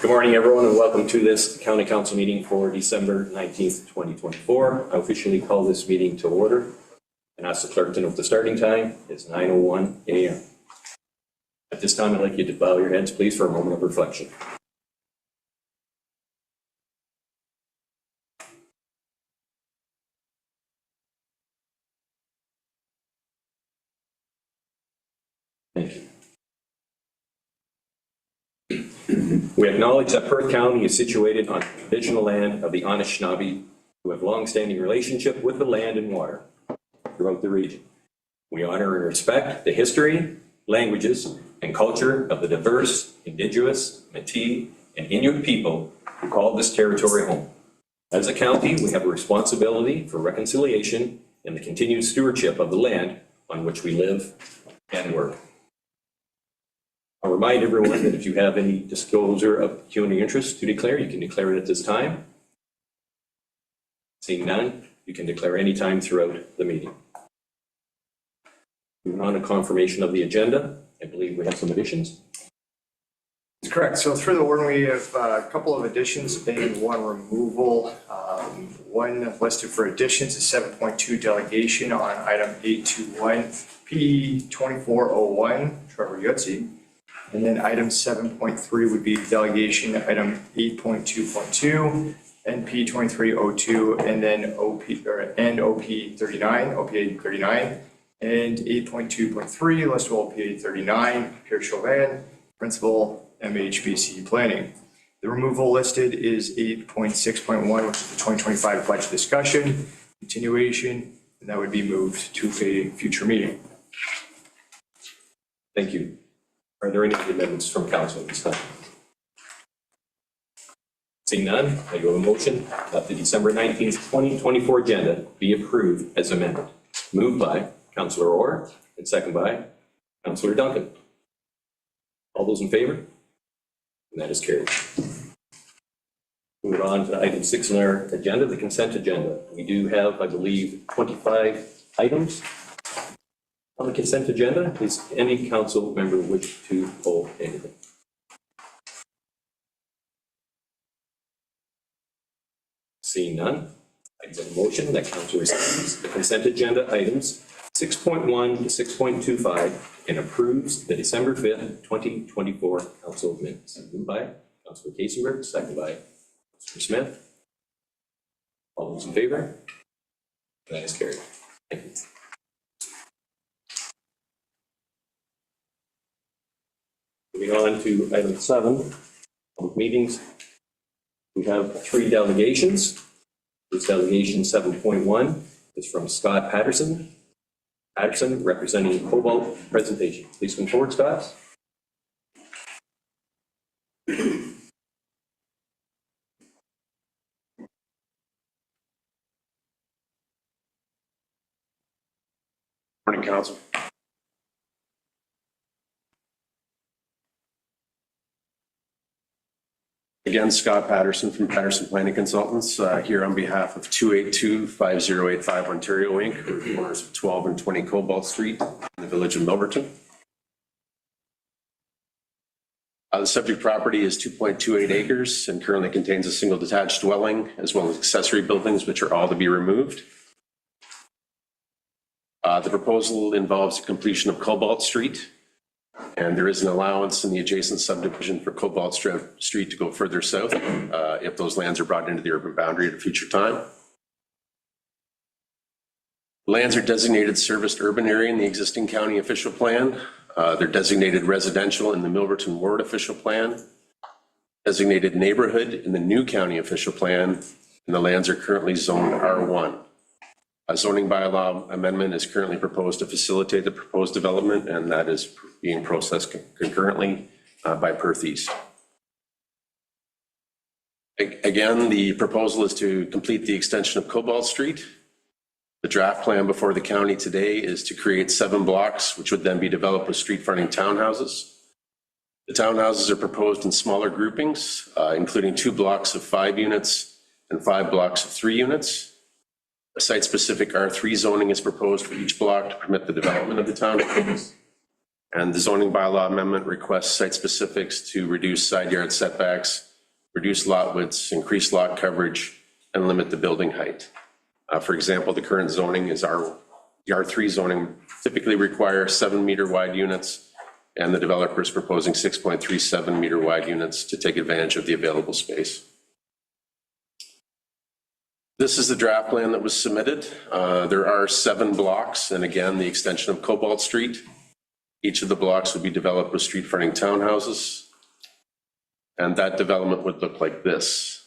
Good morning, everyone, and welcome to this County Council meeting for December 19th, 2024. I officially call this meeting to order and ask the clerk to note the starting time is 9:01 a.m. At this time, I'd like you to bow your heads, please, for a moment of reflection. Thank you. We acknowledge that Perth County is situated on traditional land of the Anishinaabe, who have long-standing relationship with the land and water throughout the region. We honor and respect the history, languages, and culture of the diverse, Indigenous, Métis, and Inuit people who call this territory home. As a county, we have a responsibility for reconciliation and the continued stewardship of the land on which we live and work. I'll remind everyone that if you have any disclosure of pecuniary interest to declare, you can declare it at this time. Seeing none, you can declare any time throughout the meeting. Moving on to confirmation of the agenda, I believe we have some additions. That's correct. So through the warden, we have a couple of additions and one removal. One listed for additions is 7.2 delegation on item 821 P2401, Trevor Yotzi. And then item 7.3 would be delegation item 8.2.2 NP2302 and then OP 39 and 8.2.3 listable OP 39 Pierre Chauvin, principal MHBC planning. The removal listed is 8.6.1, which is the 2025 budget discussion continuation, and that would be moved to a future meeting. Thank you. Are there any amendments from council at this time? Seeing none, I do have a motion that the December 19th, 2024 agenda be approved as amended. Moved by Councillor Orr and second by Councillor Duncan. All those in favor? And that is carried. Move on to item 6 on our agenda, the consent agenda. We do have, I believe, 25 items on the consent agenda. Does any council member wish to pull anything? Seeing none, I give a motion that council receives the consent agenda items 6.1 to 6.25 and approves the December 5th, 2024 council minutes. Moved by Councillor Kasenberg, second by Councillor Smith. All those in favor? That is carried. Thank you. Moving on to item 7, public meetings. We have 3 delegations. This delegation 7.1 is from Scott Patterson. Patterson representing Cobalt presentation. Please come forward, Scott. Morning, Council. Again, Scott Patterson from Patterson Planning Consultants, here on behalf of 282-5085 Ontario Inc., corners of 12 and 20 Cobalt Street in the village of Milverton. The subject property is 2.28 acres and currently contains a single detached dwelling as well as accessory buildings, which are all to be removed. The proposal involves the completion of Cobalt Street, and there is an allowance in the adjacent subdivision for Cobalt Street to go further south if those lands are brought into the urban boundary at a future time. Lands are designated serviced urban area in the existing county official plan. They're designated residential in the Milverton Ward official plan, designated neighborhood in the new county official plan, and the lands are currently zoned R1. A zoning bylaw amendment is currently proposed to facilitate the proposed development, and that is being processed concurrently by Perth East. Again, the proposal is to complete the extension of Cobalt Street. The draft plan before the county today is to create 7 blocks, which would then be developed with street fronting townhouses. The townhouses are proposed in smaller groupings, including 2 blocks of 5 units and 5 blocks of 3 units. A site-specific R3 zoning is proposed for each block to permit the development of the townhouses. And the zoning bylaw amendment requests site specifics to reduce side yard setbacks, reduce lot widths, increase lot coverage, and limit the building height. For example, the current zoning is the R3 zoning typically requires 7-meter wide units, and the developer is proposing 6.37-meter wide units to take advantage of the available space. This is the draft plan that was submitted. There are 7 blocks, and again, the extension of Cobalt Street. Each of the blocks would be developed with street fronting townhouses, and that development would look like this.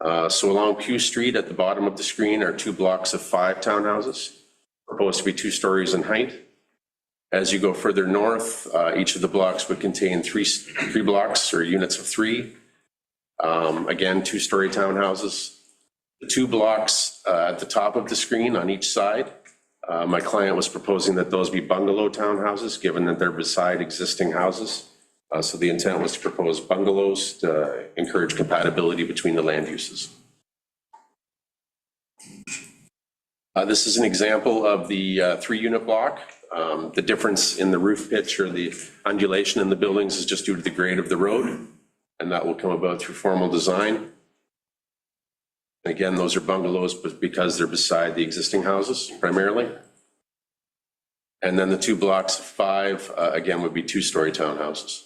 So along Q Street at the bottom of the screen are 2 blocks of 5 townhouses, proposed to be 2 stories in height. As you go further north, each of the blocks would contain three blocks or units of 3. Again, 2-story townhouses. The 2 blocks at the top of the screen on each side, my client was proposing that those be bungalow townhouses, given that they're beside existing houses. So the intent was to propose bungalows to encourage compatibility between the land uses. This is an example of the 3-unit block. The difference in the roof pitch or the undulation in the buildings is just due to the grade of the road, and that will come about through formal design. Again, those are bungalows, but because they're beside the existing houses primarily. And then the 2 blocks of 5, again, would be 2-story townhouses.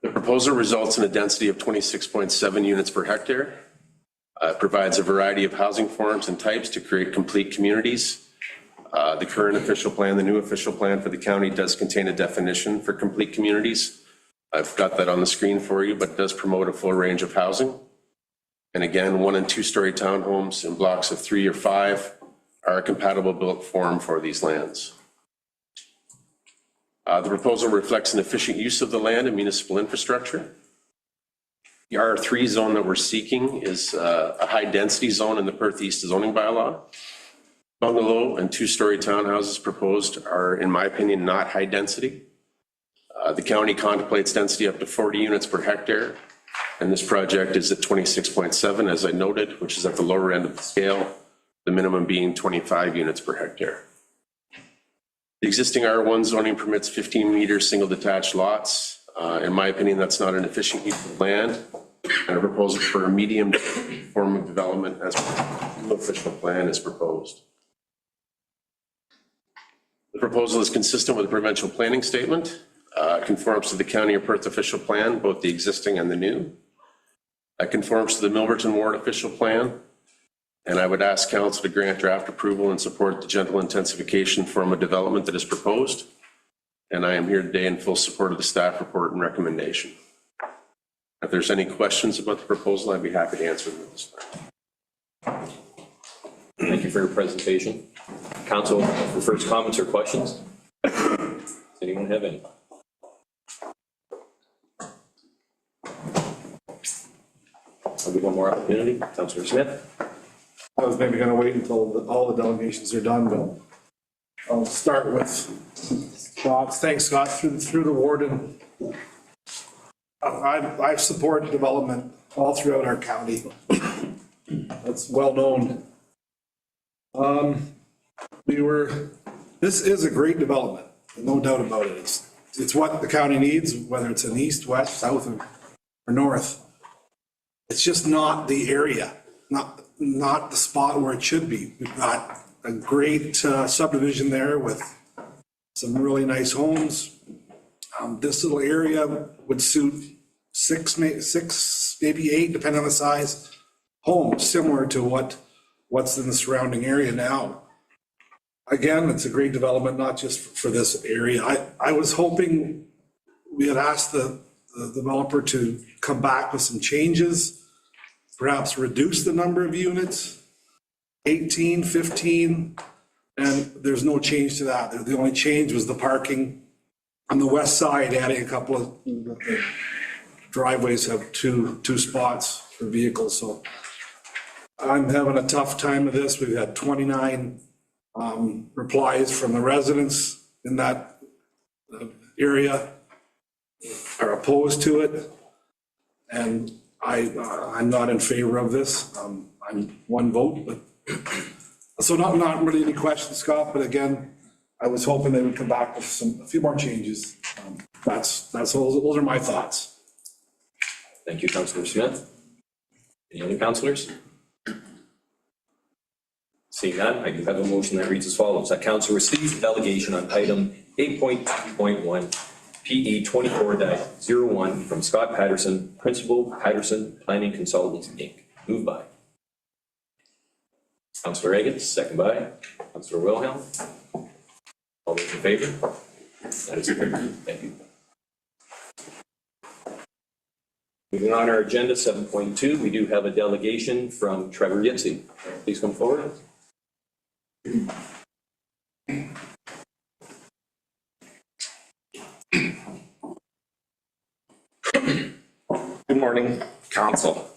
The proposal results in a density of 26.7 units per hectare. It provides a variety of housing forms and types to create complete communities. The current official plan, the new official plan for the county, does contain a definition for complete communities. I've got that on the screen for you, but it does promote a full range of housing. And again, 1- and 2-story townhomes in blocks of 3 or 5 are a compatible built form for these lands. The proposal reflects an efficient use of the land and municipal infrastructure. The R3 zone that we're seeking is a high density zone in the Perth East zoning bylaw. Bungalow and 2-story townhouses proposed are, in my opinion, not high density. The county contemplates density up to 40 units per hectare, and this project is at 26.7, as I noted, which is at the lower end of the scale, the minimum being 25 units per hectare. The existing R1 zoning permits 15-meter single detached lots. In my opinion, that's not an efficient use of land, and a proposal for a medium form of development as the official plan is proposed. The proposal is consistent with the provincial planning statement, conforms to the County of Perth official plan, both the existing and the new. It conforms to the Milverton Ward official plan, and I would ask council to grant draft approval and support the gentle intensification form of development that is proposed. And I am here today in full support of the staff report and recommendation. If there's any questions about the proposal, I'd be happy to answer them at this time. Thank you for your presentation. Council, for first comments or questions? Does anyone have any? I'll give one more opportunity. Councilor Smith. I was maybe gonna wait until all the delegations are done, but I'll start with Scott. Thanks, Scott, through the warden. I support development all throughout our county. That's well known. This is a great development, no doubt about it. It's what the county needs, whether it's in east, west, south, or north. It's just not the area, not the spot where it should be. We've got a great subdivision there with some really nice homes. This little area would suit six, maybe 8, depending on the size, homes similar to what's in the surrounding area now. Again, it's a great development, not just for this area. I was hoping we had asked the developer to come back with some changes, perhaps reduce the number of units, 18, 15, and there's no change to that. The only change was the parking on the west side, adding a couple of driveways have two spots for vehicles. So I'm having a tough time with this. We've had 29 replies from the residents in that area are opposed to it. And I'm not in favor of this. I'm one vote, but So not really any questions, Scott, but again, I was hoping they would come back with a few more changes. Those are my thoughts. Thank you, Councillor Smith. Any other councillors? Seeing none, I do have a motion that reads as follows, that council receives a delegation on item 8.2.1, PE 24-01 from Scott Patterson, Principal Patterson Planning Consultants, Inc. Moved by Councillor Egan, second by Councillor Wilhelm. All those in favor? That is carried. Thank you. Moving on our agenda, 7.2, we do have a delegation from Trevor Yitzi. Please come forward. Good morning, council.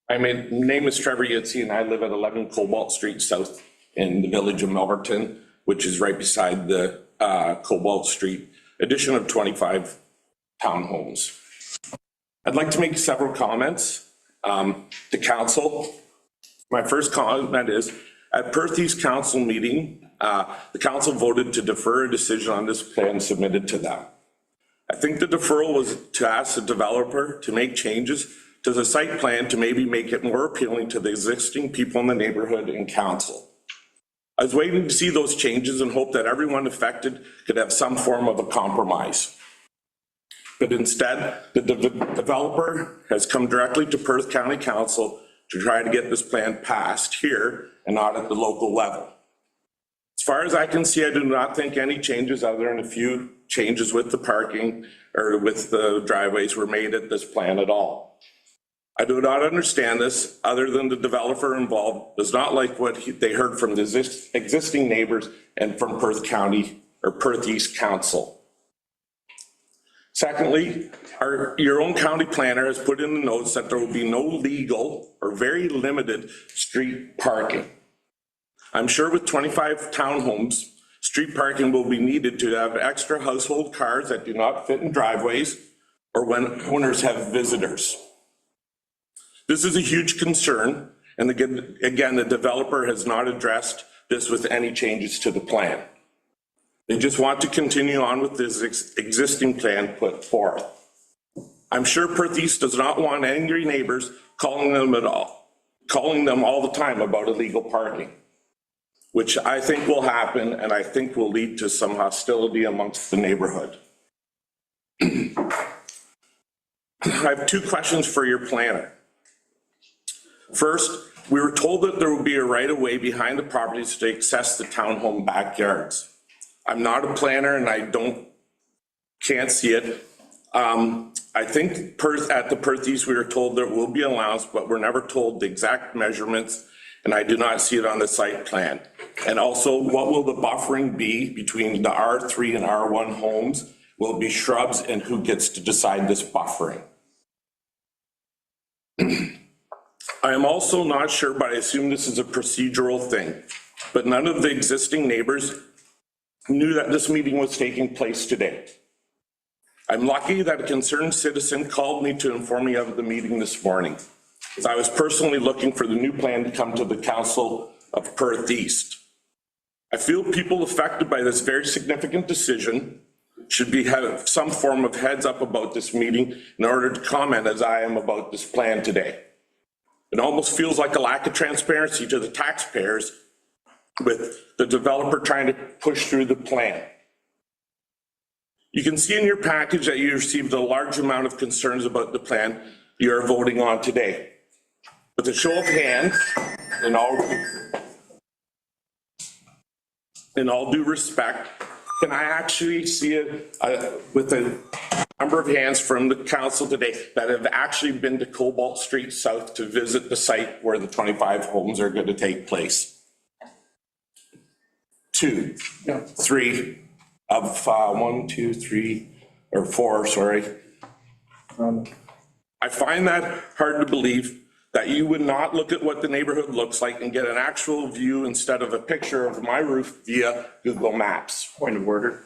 My name is Trevor Yitzi and I live at 11 Cobalt Street South in the village of Milverton, which is right beside the Cobalt Street addition of 25 townhomes. I'd like to make several comments to council. My first comment is, at Perth East Council meeting, the council voted to defer a decision on this plan submitted to them. I think the deferral was to ask the developer to make changes to the site plan to maybe make it more appealing to the existing people in the neighborhood and council. I was waiting to see those changes and hope that everyone affected could have some form of a compromise. But instead, the developer has come directly to Perth County Council to try to get this plan passed here and not at the local level. As far as I can see, I do not think any changes other than a few changes with the parking or with the driveways were made at this plan at all. I do not understand this other than the developer involved does not like what they heard from the existing neighbors and from Perth County or Perth East Council. Secondly, your own county planner has put in the notes that there will be no legal or very limited street parking. I'm sure with 25 townhomes, street parking will be needed to have extra household cars that do not fit in driveways or when owners have visitors. This is a huge concern, and again, the developer has not addressed this with any changes to the plan. They just want to continue on with this existing plan put forth. I'm sure Perth East does not want angry neighbors calling them all the time about illegal parking, which I think will happen and I think will lead to some hostility amongst the neighborhood. I have two questions for your planner. First, we were told that there would be a right of way behind the properties to access the townhome backyards. I'm not a planner and I can't see it. I think at the Perth East, we were told there will be allowance, but we're never told the exact measurements, and I do not see it on the site plan. And also, what will the buffering be between the R3 and R1 homes? Will it be shrubs, and who gets to decide this buffering? I am also not sure, but I assume this is a procedural thing, but none of the existing neighbors knew that this meeting was taking place today. I'm lucky that a concerned citizen called me to inform me of the meeting this morning, as I was personally looking for the new plan to come to the Council of Perth East. I feel people affected by this very significant decision should have some form of heads up about this meeting in order to comment as I am about this plan today. It almost feels like a lack of transparency to the taxpayers with the developer trying to push through the plan. You can see in your package that you received a large amount of concerns about the plan you are voting on today. With a show of hands, in all due respect, can I actually see it with a number of hands from the council today that have actually been to Cobalt Street South to visit the site where the 25 homes are going to take place? 2, 3 of 1, 2, 3, or 4, sorry. I find that hard to believe that you would not look at what the neighborhood looks like and get an actual view instead of a picture of my roof via Google Maps. Point of order.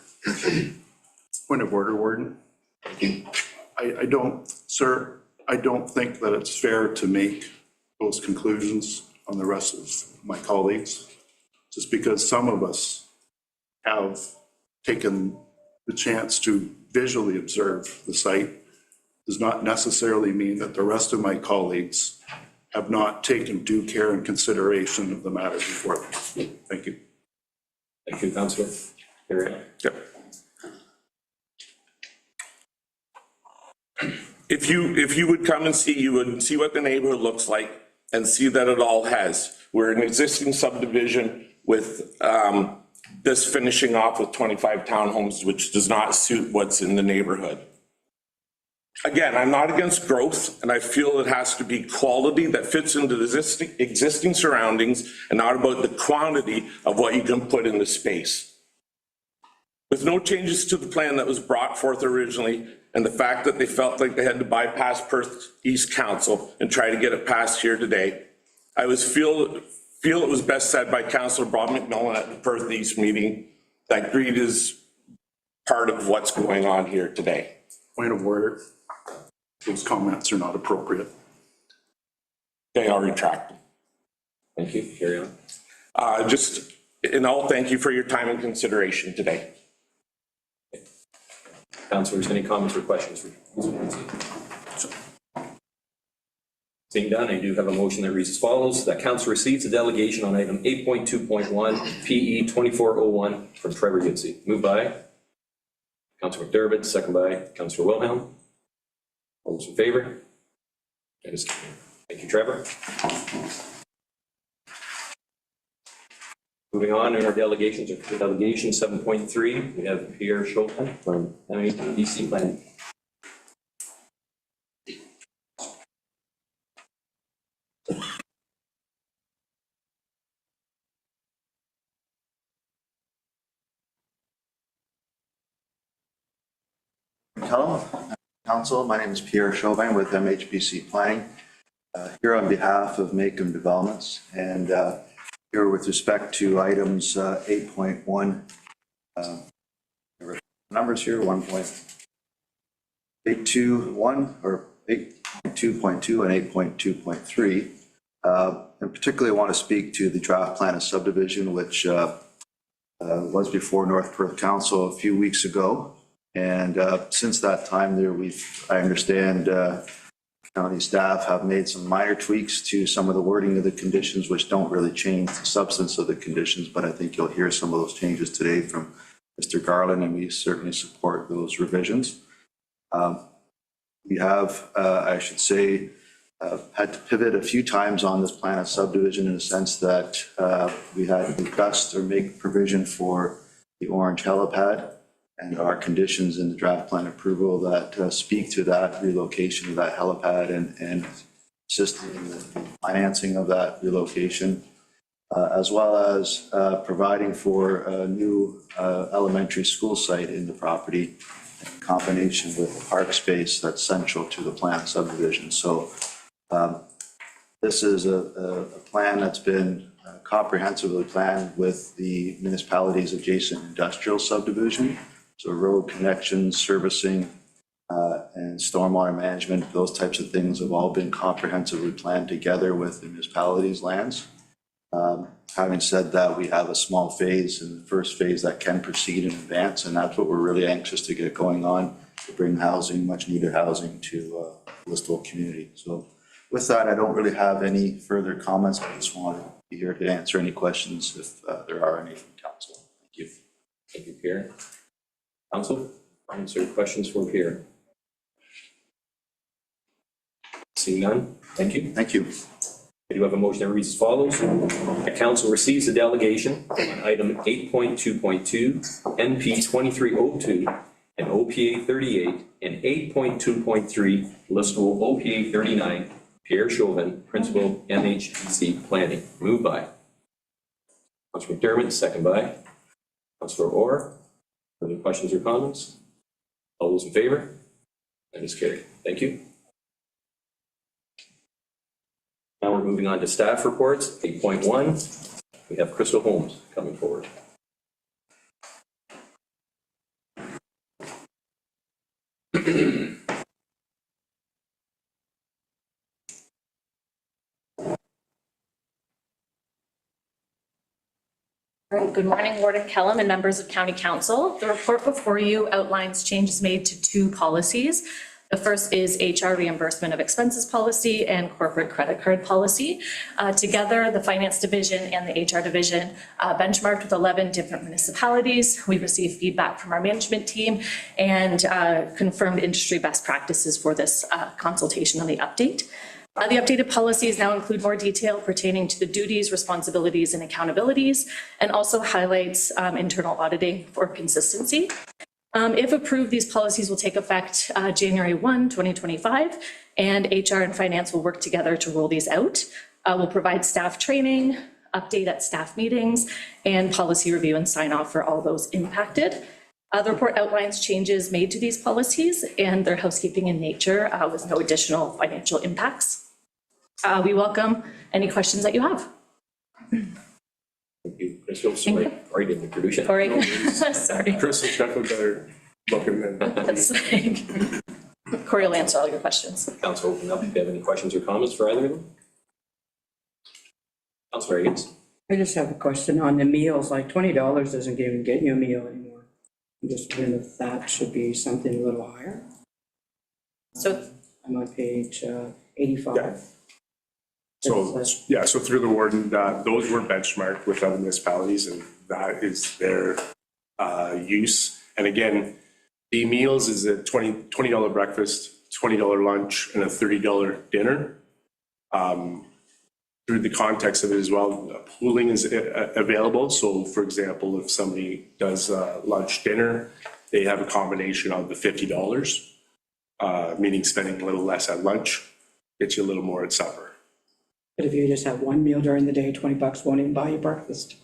Point of order, Warden. I don't, sir, I don't think that it's fair to make those conclusions on the rest of my colleagues. just because some of us have taken the chance to visually observe the site does not necessarily mean that the rest of my colleagues have not taken due care and consideration of the matter before them. Thank you. Thank you, Councillor. Carry Yep. If you would come and see, you would see what the neighborhood looks like and see that it all has. We're an existing subdivision with this finishing off with 25 townhomes, which does not suit what's in the neighborhood. Again, I'm not against growth, and I feel it has to be quality that fits into the existing surroundings and not about the quantity of what you can put in the space. With no changes to the plan that was brought forth originally, and the fact that they felt like they had to bypass Perth East Council and try to get it passed here today, I feel it was best said by Councillor Bob McMillan at the Perth East meeting that greed is part of what's going on here today. Point of order. Those comments are not appropriate. Okay, I'll retract them. Thank you. Carry on. Just in all, thank you for your time and consideration today. Councillors, any comments or questions for Seeing done, I do have a motion that reads as follows, that council receives a delegation on item 8.2.1 PE 2401 from Trevor Yitzey. Moved by Councillor McDermott, second by Councillor Wilhelm. All those in favor? That is carried. Thank you, Trevor. Moving on in our delegations, or delegation 7.3, we have Pierre Chauvin from MHBC Planning. Hello, Council. My name is Pierre Chauvin with MHBC Planning, here on behalf of Macomb Developments, and here with respect to items 8.1, numbers here, 1.821 or 8.2.2 and 8.2.3. And particularly I want to speak to the draft plan of subdivision, which was before North Perth Council a few weeks ago. And since that time there, I understand county staff have made some minor tweaks to some of the wording of the conditions, which don't really change the substance of the conditions, but I think you'll hear some of those changes today from Mr. Garland, and we certainly support those revisions. We have, I should say, had to pivot a few times on this plan of subdivision in the sense that we had to request or make provision for the orange helipad, and our conditions in the draft plan approval that speak to that relocation of that helipad and assisting in the financing of that relocation, as well as providing for a new elementary school site in the property in combination with the park space that's central to the plan subdivision. So this is a plan that's been comprehensively planned with the municipality's adjacent industrial subdivision. So road connections, servicing, and stormwater management, those types of things have all been comprehensively planned together with the municipality's lands. Having said that, we have a small phase in the first phase that can proceed in advance, and that's what we're really anxious to get going on, to bring housing, much needed housing to the Listowel community. So with that, I don't really have any further comments. I just want to be here to answer any questions if there are any from council. Thank you. Thank you, Pierre. Council, comments or questions for Pierre? Seeing none, thank you. Thank you. I do have a motion that reads as follows. The council receives a delegation on item 8.2.2, NP 2302, and OPA 38, and 8.2.3, Listowel OPA 39, Pierre Chauvin, Principal, MHBC Planning. Moved by Councillor McDermott, second by Councillor Orr. Further questions or comments? All those in favor? That is carried. Thank you. Now we're moving on to staff reports. 8.1, we have Crystal Holmes coming forward. Right, good morning, Warden Kellum and members of County Council. The report before you outlines changes made to 2 policies. The first is HR reimbursement of expenses policy and corporate credit card policy. Together, the Finance Division and the HR Division benchmarked with 11 different municipalities. We received feedback from our management team and confirmed industry best practices for this consultation on the update. The updated policies now include more detail pertaining to the duties, responsibilities, and accountabilities, and also highlights internal auditing for consistency. If approved, these policies will take effect January 1, 2025, and HR and Finance will work together to roll these out. We'll provide staff training, update at staff meetings, and policy review and sign off for all those impacted. The report outlines changes made to these policies and their housekeeping in nature with no additional financial impacts. We welcome any questions that you have. Thank you, Crystal. Sorry, I didn't introduce you. Corey, sorry. Chris is definitely better looking than. That's like, Corey will answer all your questions. Council, open up if you have any questions or comments for either of them. Councilor Higgins. I just have a question on the meals, like $20 doesn't even get you a meal anymore. I'm just wondering if that should be something a little higher. So I'm on page 85. Yeah. So, yeah, so through the warden, those were benchmarked with other municipalities, and that is their use. And again, the meals is a $20 breakfast, $20 lunch, and a $30 dinner. Through the context of it as well, pooling is available. So for example, if somebody does lunch, dinner, they have a combination of the $50, meaning spending a little less at lunch, gets you a little more at supper. But if you just have one meal during the day, $20 won't even buy you breakfast.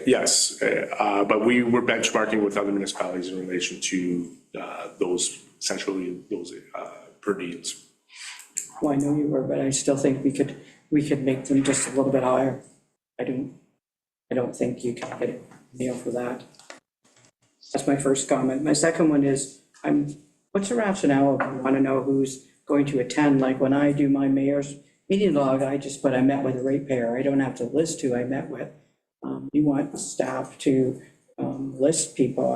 Yes, but we were benchmarking with other municipalities in relation to those, essentially those per diems. Well, I know you were, but I still think we could make them just a little bit higher. I don't think you can get a meal for that. That's my first comment. My second one is, what's the rationale? I want to know who's going to attend. Like when I do my mayor's meeting log, I just put I met with a ratepayer. I don't have to list who I met with. You want staff to list people.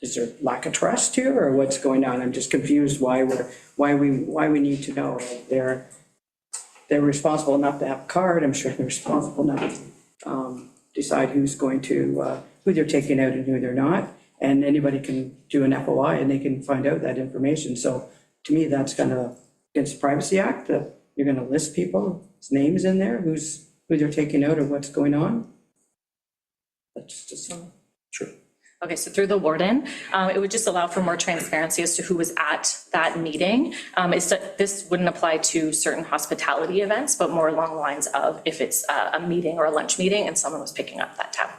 Is there lack of trust here, or what's going on? I'm just confused why we need to know. They're responsible enough to have a card. I'm sure they're responsible enough to decide who's going to who they're taking out and who they're not. And anybody can do an FOI and they can find out that information. So to me, that's kind of against the Privacy Act, that you're going to list people's names in there, who they're taking out or what's going on. That's just Sure. Okay, so through the warden, it would just allow for more transparency as to who was at that meeting. This wouldn't apply to certain hospitality events, but more along the lines of if it's a meeting or a lunch meeting and someone was picking up that tab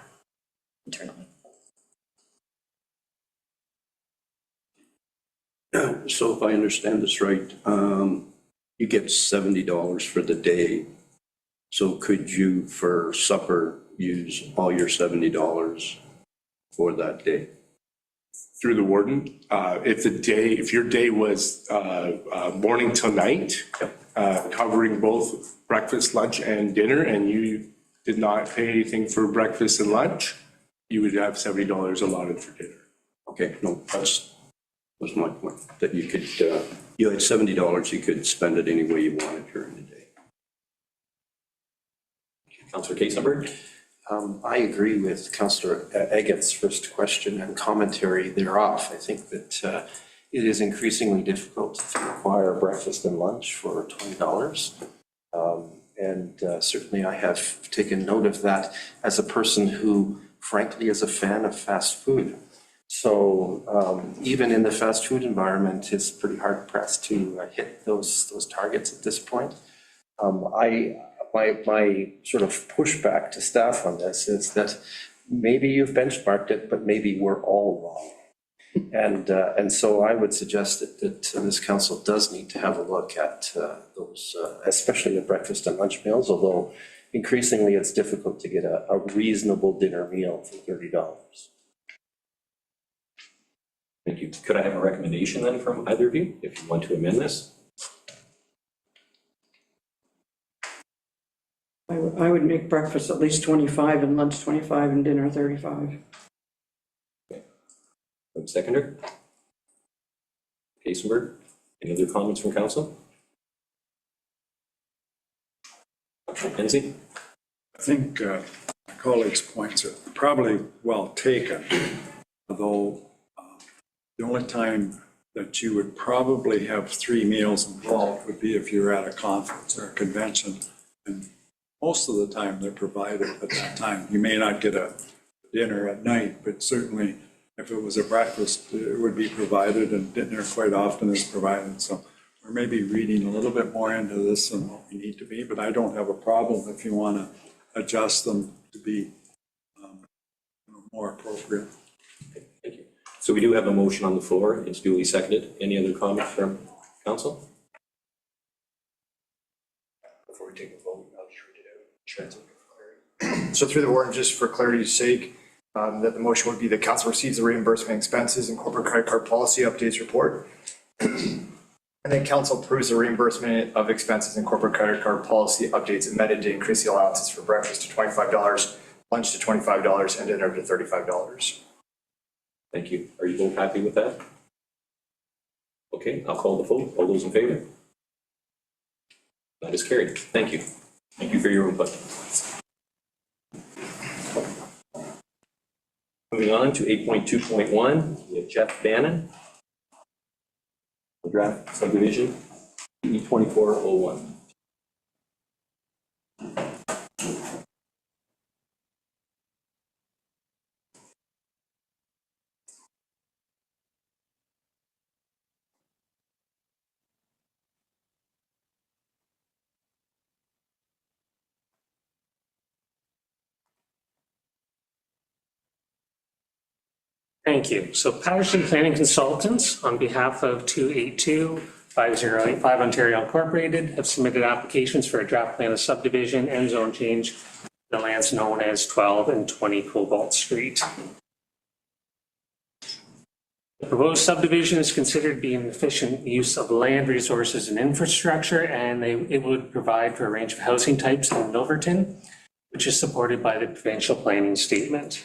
internally. So if I understand this right, you get $70 for the day. So could you, for supper, use all your $70 for that day? Through the warden, if your day was morning till night, covering both breakfast, lunch, and dinner, and you did not pay anything for breakfast and lunch, you would have $70 allotted for dinner. Okay, no, was my point, that you could, you had $70, you could spend it any way you wanted during the day. Councilor Kasenberg. I agree with Councillor Eggett's first question and commentary thereof. I think that it is increasingly difficult to acquire breakfast and lunch for $20. And certainly I have taken note of that as a person who frankly is a fan of fast food. So even in the fast food environment, it's pretty hard pressed to hit those targets at this point. My sort of pushback to staff on this is that maybe you've benchmarked it, but maybe we're all wrong. And so I would suggest that this council does need to have a look at those, especially the breakfast and lunch meals, although increasingly it's difficult to get a reasonable dinner meal for $30. Thank you. Could I have a recommendation then from either of you, if you want to amend this? I would make breakfast at least 25 and lunch 25 and dinner 35. Seconder? Kasenberg, any other comments from council? Mackenzie? I think my colleagues' points are probably well taken, although the only time that you would probably have 3 meals involved would be if you're at a conference or a convention. And most of the time they're provided at that time. You may not get a dinner at night, but certainly if it was a breakfast, it would be provided, and dinner quite often is provided. So we're maybe reading a little bit more into this than what we need to be, but I don't have a problem if you want to adjust them to be more appropriate. Thank you. So we do have a motion on the floor. It's duly seconded. Any other comments from council? Before we take a vote, I'll just read it out. Sure. So through the warden, just for clarity's sake, that the motion would be the council receives the reimbursement expenses and corporate credit card policy updates report. And then council approves the reimbursement of expenses and corporate credit card policy updates amended to increase the allowances for breakfast to $25, lunch to $25, and dinner to $35. Thank you. Are you both happy with that? Okay, I'll call the vote. All those in favor? That is carried. Thank you. Thank you for your input. Moving on to 8.2.1, we have Jeff Bannon. Draft subdivision, E2401. Thank you. So Patterson Planning Consultants, on behalf of 282-5085 Ontario Incorporated, have submitted applications for a draft plan of subdivision and zone change the lands known as 12 and 20 Cobalt Street. The proposed subdivision is considered to be an efficient use of land, resources, and infrastructure, and it would provide for a range of housing types in Milverton, which is supported by the provincial planning statement.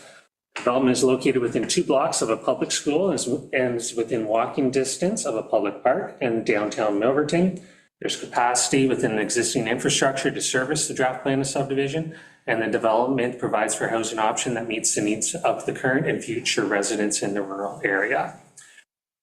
Development is located within 2 blocks of a public school and is within walking distance of a public park in downtown Milverton. There's capacity within the existing infrastructure to service the draft plan of subdivision, and the development provides for housing option that meets the needs of the current and future residents in the rural area.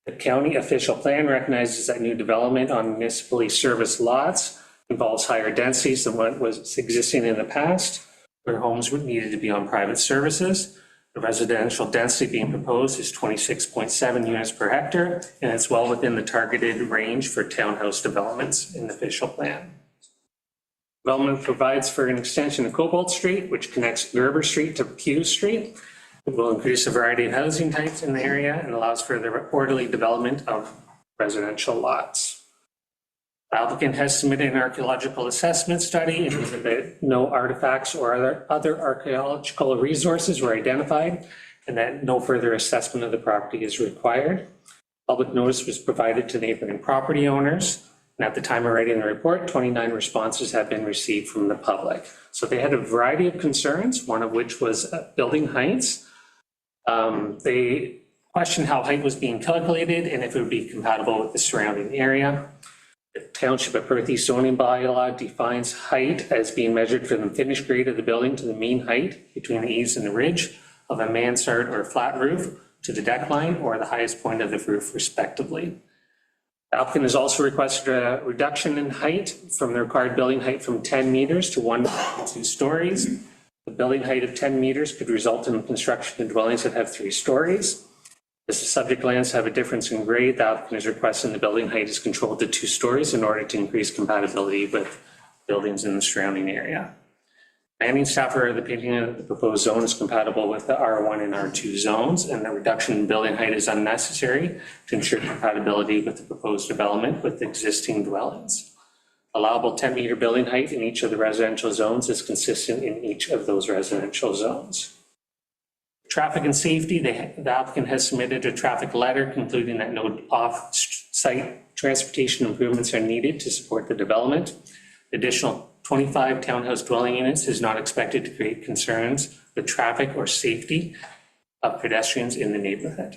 The county official plan recognizes that new development on municipally serviced lots involves higher densities than what was existing in the past, where homes needed to be on private services. The residential density being proposed is 26.7 units per hectare, and it's well within the targeted range for townhouse developments in the official plan. Development provides for an extension of Cobalt Street, which connects Gerber Street to Q Street. It will increase the variety of housing types in the area and allows for the orderly development of residential lots. The applicant has submitted an archaeological assessment study in that no artifacts or other archaeological resources were identified, and that no further assessment of the property is required. Public notice was provided to neighboring property owners, and at the time of writing the report, 29 responses have been received from the public. So they had a variety of concerns, one of which was building heights. They questioned how height was being calculated and if it would be compatible with the surrounding area. The Township of Perth East zoning bylaw defines height as being measured from the finished grade of the building to the mean height between the eaves and the ridge of a mansard or flat roof to the deck line or the highest point of the roof respectively. The applicant has also requested a reduction in height from the required building height from 10 meters to 1 to 2 stories. The building height of 10 meters could result in the construction of dwellings that have 3 stories. As the subject lands have a difference in grade, the applicant is requesting the building height is controlled to 2 stories in order to increase compatibility with buildings in the surrounding area. Planning staff are of the opinion that the proposed zone is compatible with the R1 and R2 zones, and the reduction in building height is unnecessary to ensure compatibility with the proposed development with existing dwellings. Allowable 10-meter building height in each of the residential zones is consistent in each of those residential zones. Traffic and safety, the applicant has submitted a traffic letter concluding that no off-site transportation improvements are needed to support the development. Additional 25 townhouse dwelling units is not expected to create concerns with traffic or safety of pedestrians in the neighborhood.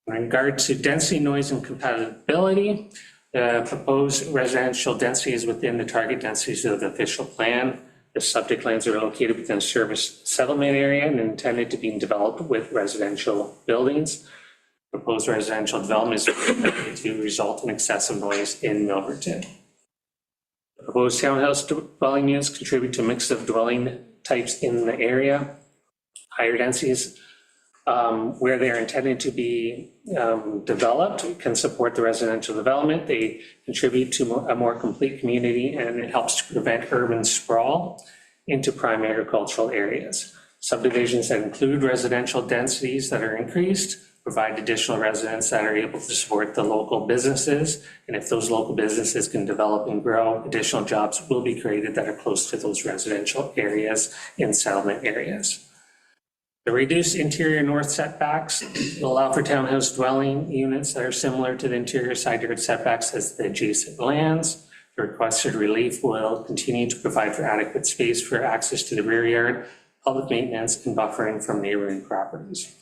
In regard to density, noise, and compatibility, the proposed residential density is within the target densities of the official plan. The subject lands are located within a service settlement area and intended to be developed with residential buildings. Proposed residential development is expected to result in excessive noise in Milverton. The proposed townhouse dwelling units contribute to a mix of dwelling types in the area. Higher densities where they are intended to be developed can support the residential development. They contribute to a more complete community, and it helps to prevent urban sprawl into prime agricultural areas. Subdivisions that include residential densities that are increased provide additional residents that are able to support the local businesses. And if those local businesses can develop and grow, additional jobs will be created that are close to those residential areas in settlement areas. The reduced interior north setbacks will allow for townhouse dwelling units that are similar to the interior side yard setbacks as the adjacent lands. The requested relief will continue to provide for adequate space for access to the rear yard, public maintenance, and buffering from neighboring properties.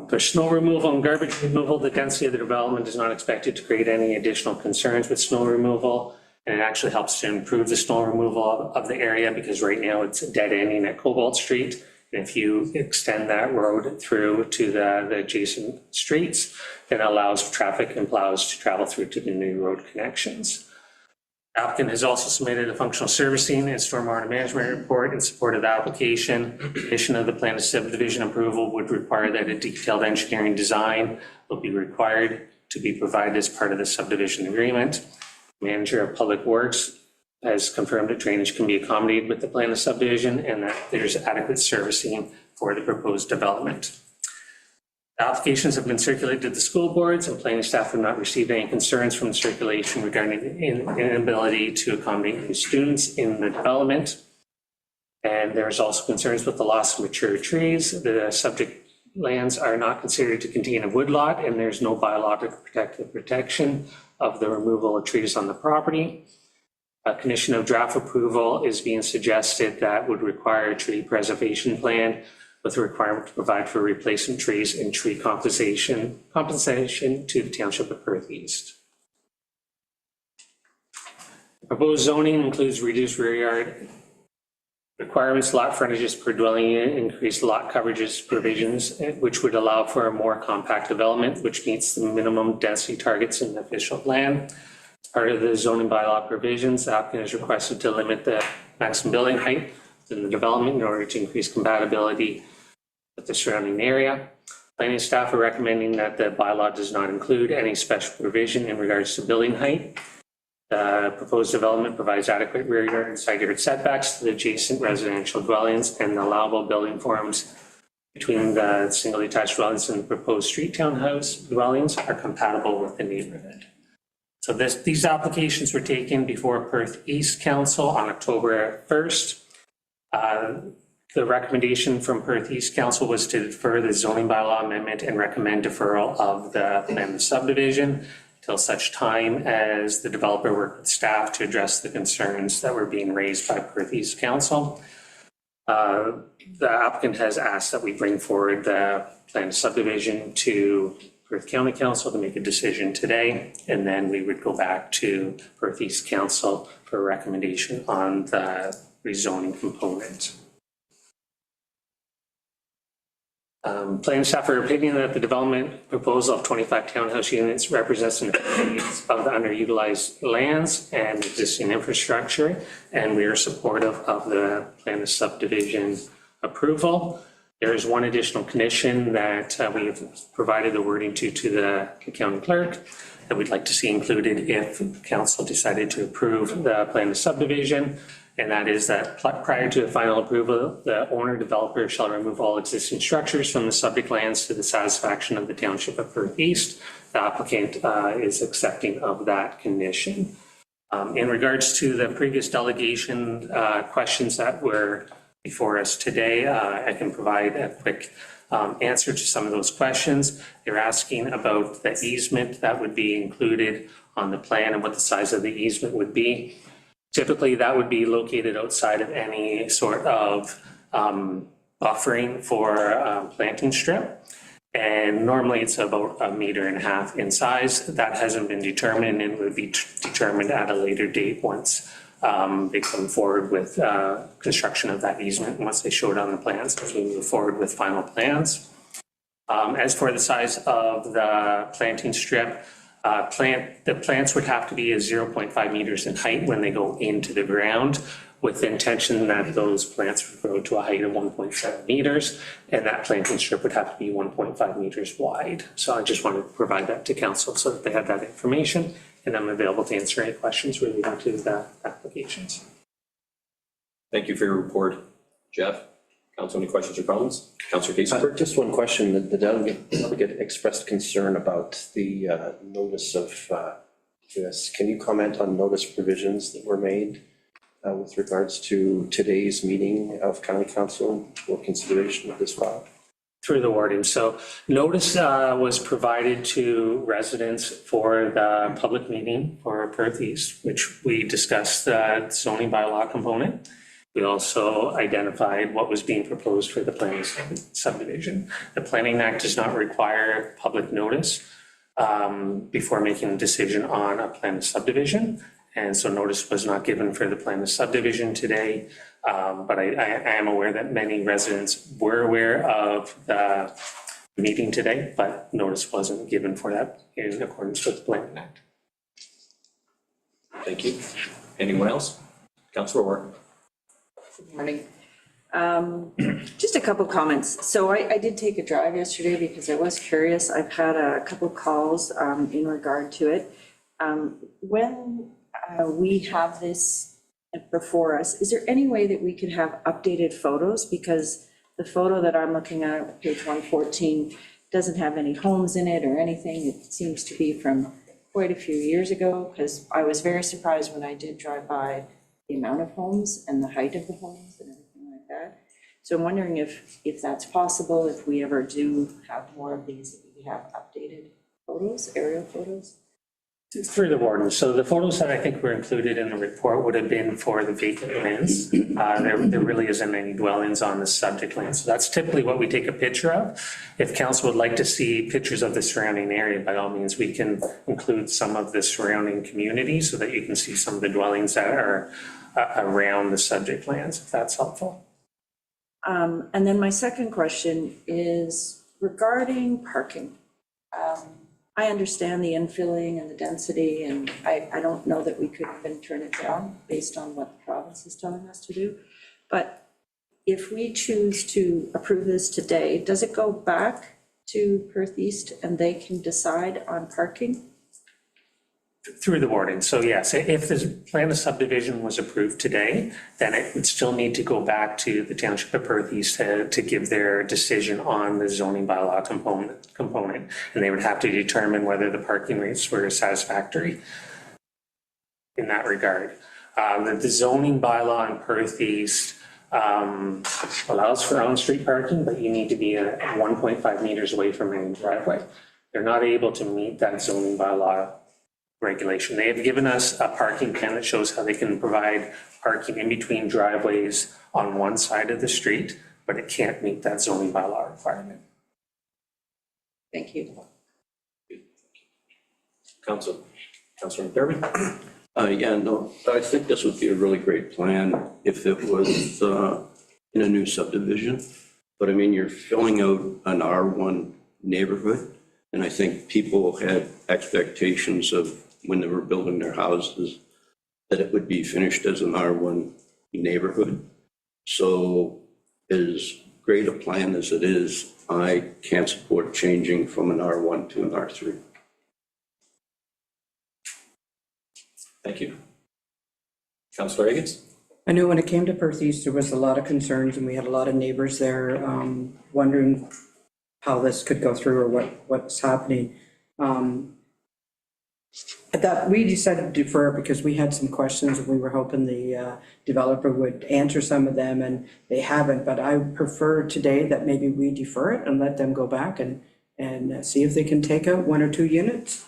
For snow removal and garbage removal, the density of the development is not expected to create any additional concerns with snow removal. And it actually helps to improve the snow removal of the area, because right now it's dead ending at Cobalt Street. And if you extend that road through to the adjacent streets, then it allows traffic and plows to travel through to the new road connections. Applicant has also submitted a functional servicing and stormwater management report in support of the application. Addition of the plan of subdivision approval would require that a detailed engineering design will be required to be provided as part of the subdivision agreement. Manager of Public Works has confirmed that drainage can be accommodated with the plan of subdivision and that there's adequate servicing for the proposed development. The applications have been circulated to the school boards, and planning staff have not received any concerns from the circulation regarding the inability to accommodate new students in the development. And there's also concerns with the loss of mature trees. The subject lands are not considered to contain a woodlot, and there's no biological protection of the removal of trees on the property. A condition of draft approval is being suggested that would require a tree preservation plan with a requirement to provide for replacement trees and tree compensation to the Township of Perth East. Proposed zoning includes reduced rear yard requirements, lot frontages per dwelling unit, increased lot coverages provisions, which would allow for a more compact development, which meets the minimum density targets in the official plan. As part of the zoning bylaw provisions, the applicant is requested to limit the maximum building height in the development in order to increase compatibility with the surrounding area. Planning staff are recommending that the bylaw does not include any special provision in regards to building height. The proposed development provides adequate rear yard and side yard setbacks to the adjacent residential dwellings, and the allowable building forms between the single detached dwellings and the proposed street townhouse dwellings are compatible with the neighborhood. So these applications were taken before Perth East Council on October 1st. The recommendation from Perth East Council was to defer the zoning bylaw amendment and recommend deferral of the plan of subdivision till such time as the developer worked with staff to address the concerns that were being raised by Perth East Council. The applicant has asked that we bring forward the plan of subdivision to Perth County Council to make a decision today, and then we would go back to Perth East Council for a recommendation on the rezoning component. Planning staff are opinion that the development proposal of 25 townhouse units represents an abuse of the underutilized lands and existing infrastructure, and we are supportive of the plan of subdivision approval. There is one additional condition that we have provided the wording to the county clerk that we'd like to see included if council decided to approve the plan of subdivision. And that is that prior to the final approval, the owner developer shall remove all existing structures from the subject lands to the satisfaction of the Township of Perth East. The applicant is accepting of that condition. In regards to the previous delegation questions that were before us today. I can provide a quick answer to some of those questions. They're asking about the easement that would be included on the plan and what the size of the easement would be. Typically, that would be located outside of any sort of buffering for planting strip. And normally it's about 1.5 meters in size. That hasn't been determined and would be determined at a later date once they come forward with construction of that easement, once they show it on the plans, as we move forward with final plans. As for the size of the planting strip, the plants would have to be 0.5 meters in height when they go into the ground, with the intention that those plants would grow to a height of 1.7 meters, and that planting strip would have to be 1.5 meters wide. So I just wanted to provide that to council so that they have that information, and I'm available to answer any questions relating to the applications. Thank you for your report, Jeff. Council, any questions or comments? Councillor Casey. Just one question. The delegate expressed concern about the notice of this. Can you comment on notice provisions that were made with regards to today's meeting of County Council for consideration of this file? Through the wording. So notice was provided to residents for the public meeting for Perth East, which we discussed the zoning bylaw component. We also identified what was being proposed for the planning subdivision. The Planning Act does not require public notice before making a decision on a plan of subdivision. And so notice was not given for the plan of subdivision today. But I am aware that many residents were aware of the meeting today, but notice wasn't given for that in accordance with the Planning Act. Thank you. Anyone else? Councillor Orr. Good morning. Just a couple comments. So I did take a drive yesterday because I was curious. I've had a couple calls in regard to it. When we have this before us, is there any way that we could have updated photos? Because the photo that I'm looking at, page 114, doesn't have any homes in it or anything. It seems to be from quite a few years ago, because I was very surprised when I did drive by the amount of homes and the height of the homes and everything like that. So I'm wondering if that's possible, if we ever do have more of these, if we have updated photos, aerial photos. Through the warden. So the photos that I think were included in the report would have been for the vacant lands. There really isn't any dwellings on the subject land. So that's typically what we take a picture of. If council would like to see pictures of the surrounding area, by all means, we can include some of the surrounding community so that you can see some of the dwellings that are around the subject lands, if that's helpful. And then my second question is regarding parking. I understand the infilling and the density, and I don't know that we could even turn it down based on what the province is telling us to do. But if we choose to approve this today, does it go back to Perth East and they can decide on parking? Through the warden. So yes, if the plan of subdivision was approved today, then it would still need to go back to the Township of Perth East to give their decision on the zoning bylaw component. And they would have to determine whether the parking rates were satisfactory in that regard. The zoning bylaw in Perth East allows for on-street parking, but you need to be 1.5 meters away from any driveway. They're not able to meet that zoning bylaw regulation. They have given us a parking plan that shows how they can provide parking in between driveways on one side of the street, but it can't meet that zoning bylaw requirement. Thank you. Councillor McDermott. Yeah, no, I think this would be a really great plan if it was in a new subdivision. But I mean, you're filling out an R1 neighborhood, and I think people had expectations of when they were building their houses that it would be finished as an R1 neighborhood. So as great a plan as it is, I can't support changing from an R1 to an R3. Thank you. Councillor Higgins. I know when it came to Perth East, there was a lot of concerns and we had a lot of neighbors there wondering how this could go through or what's happening. That, we decided to defer because we had some questions and we were hoping the developer would answer some of them, and they haven't. But I prefer today that maybe we defer it and let them go back and see if they can take out 1 or 2 units.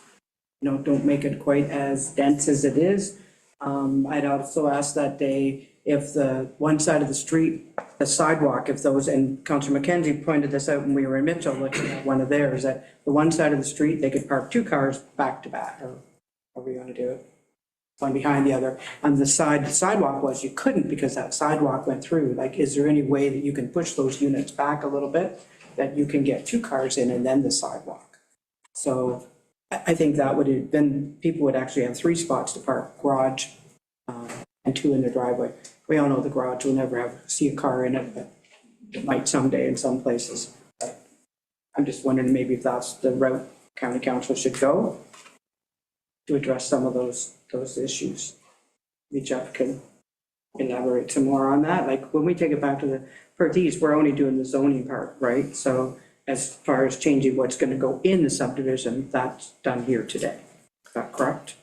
You know, don't make it quite as dense as it is. I'd also asked that day if the one side of the street, the sidewalk, if those, and Councillor McKenzie pointed this out when we were in Mitchell looking at one of theirs, that the one side of the street, they could park 2 cars back to back, or however you want to do it, one behind the other. On the sidewalk was you couldn't because that sidewalk went through. Like, is there any way that you can push those units back a little bit, that you can get 2 cars in and then the sidewalk? So I think that would, then people would actually have 3 spots to park, garage, and 2 in the driveway. We all know the garage will never see a car in it, but it might someday in some places. But I'm just wondering maybe if that's the route county council should go to address some of those issues. Maybe Jeff can elaborate some more on that. Like, when we take it back to the Perth East, we're only doing the zoning part, right? So as far as changing what's gonna go in the subdivision, that's done here today. Is that correct?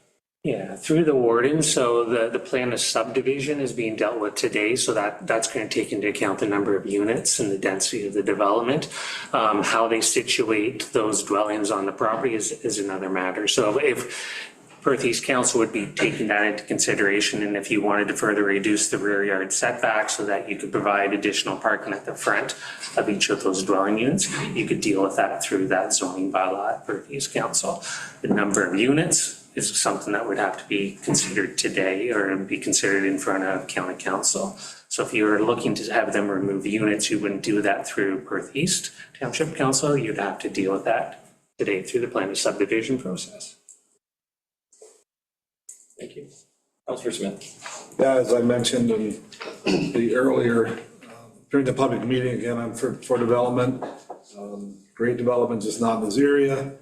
Yeah, through the warden, so the plan of subdivision is being dealt with today, so that's going to take into account the number of units and the density of the development. How they situate those dwellings on the property is another matter. So if Perth East Council would be taking that into consideration, and if you wanted to further reduce the rear yard setback so that you could provide additional parking at the front of each of those dwelling units, you could deal with that through that zoning bylaw at Perth East Council. The number of units is something that would have to be considered today or be considered in front of county council. So if you were looking to have them remove units, you wouldn't do that through Perth East Township Council. You'd have to deal with that today through the plan of subdivision process. Thank you. Councillor Smith. Yeah, as I mentioned in the earlier, during the public meeting, again, I'm for development. Great development, just not in this area.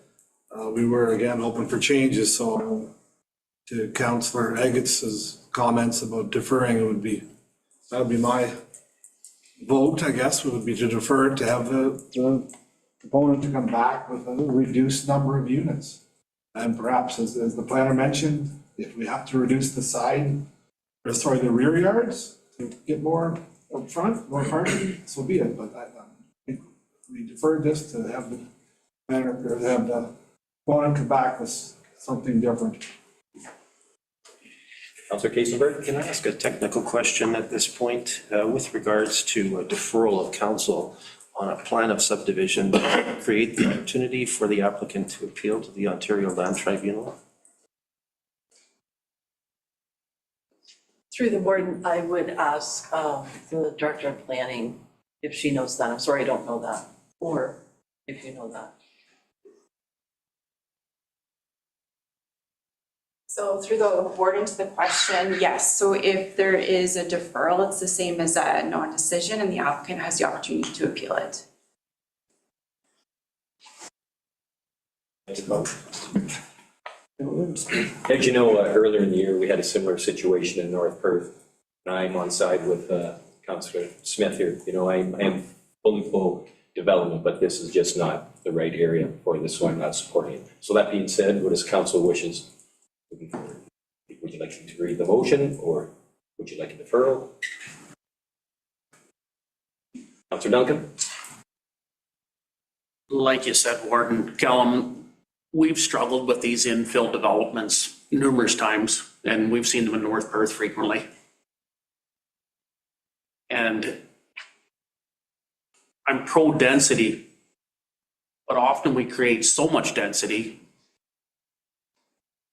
We were again open for changes, so to Councillor Aggitz's comments about deferring, that would be my vote, I guess, would be to defer, to have the proponent to come back with a reduced number of units. And perhaps, as the planner mentioned, if we have to reduce the rear yards to get more up front, more parking, so be it. But I think we deferred this to have the planner, or to have the proponent come back with something different. Councillor Kaisenberg? Can I ask a technical question at this point with regards to a deferral of council on a plan of subdivision, create the opportunity for the applicant to appeal to the Ontario Land Tribunal? Through the warden, I would ask the director of planning if she knows that. I'm sorry, I don't know that, or if you know that. So through the warden to the question, yes. So if there is a deferral, it's the same as a non-decision, and the applicant has the opportunity to appeal it. As you know, earlier in the year, we had a similar situation in North Perth, and I'm on side with Councillor Smith here. You know, I am fully for development, but this is just not the right area for this, so I'm not supporting it. So that being said, what is council wishes moving forward? Would you like to read the motion, or would you like a deferral? Councillor Duncan? Like you said, Warden Kellum, we've struggled with these infill developments numerous times, and we've seen them in North Perth frequently. And I'm pro-density, but often we create so much density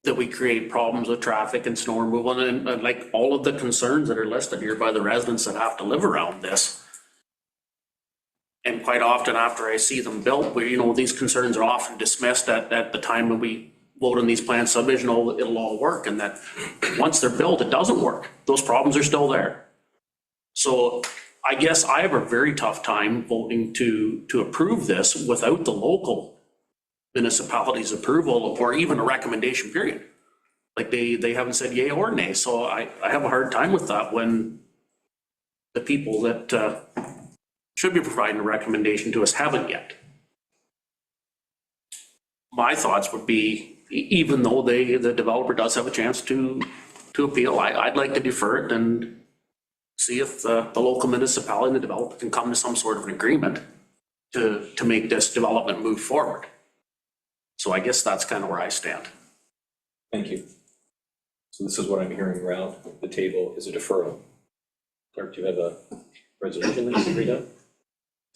that we create problems with traffic and snow removal, and like all of the concerns that are listed here by the residents that have to live around this. And quite often after I see them built, where, you know, these concerns are often dismissed at the time when we vote on these plans subdivision, it'll all work, and that once they're built, it doesn't work. Those problems are still there. So I guess I have a very tough time voting to approve this without the local municipality's approval or even a recommendation period. Like they haven't said yay or nay. So I have a hard time with that when the people that should be providing a recommendation to us haven't yet. My thoughts would be even though the developer does have a chance to appeal, I'd like to defer it and see if the local municipality and the developer can come to some sort of an agreement to make this development move forward. So I guess that's kind of where I stand. Thank you. So this is what I'm hearing around the table is a deferral. Clerk, do you have a resolution that you can read out?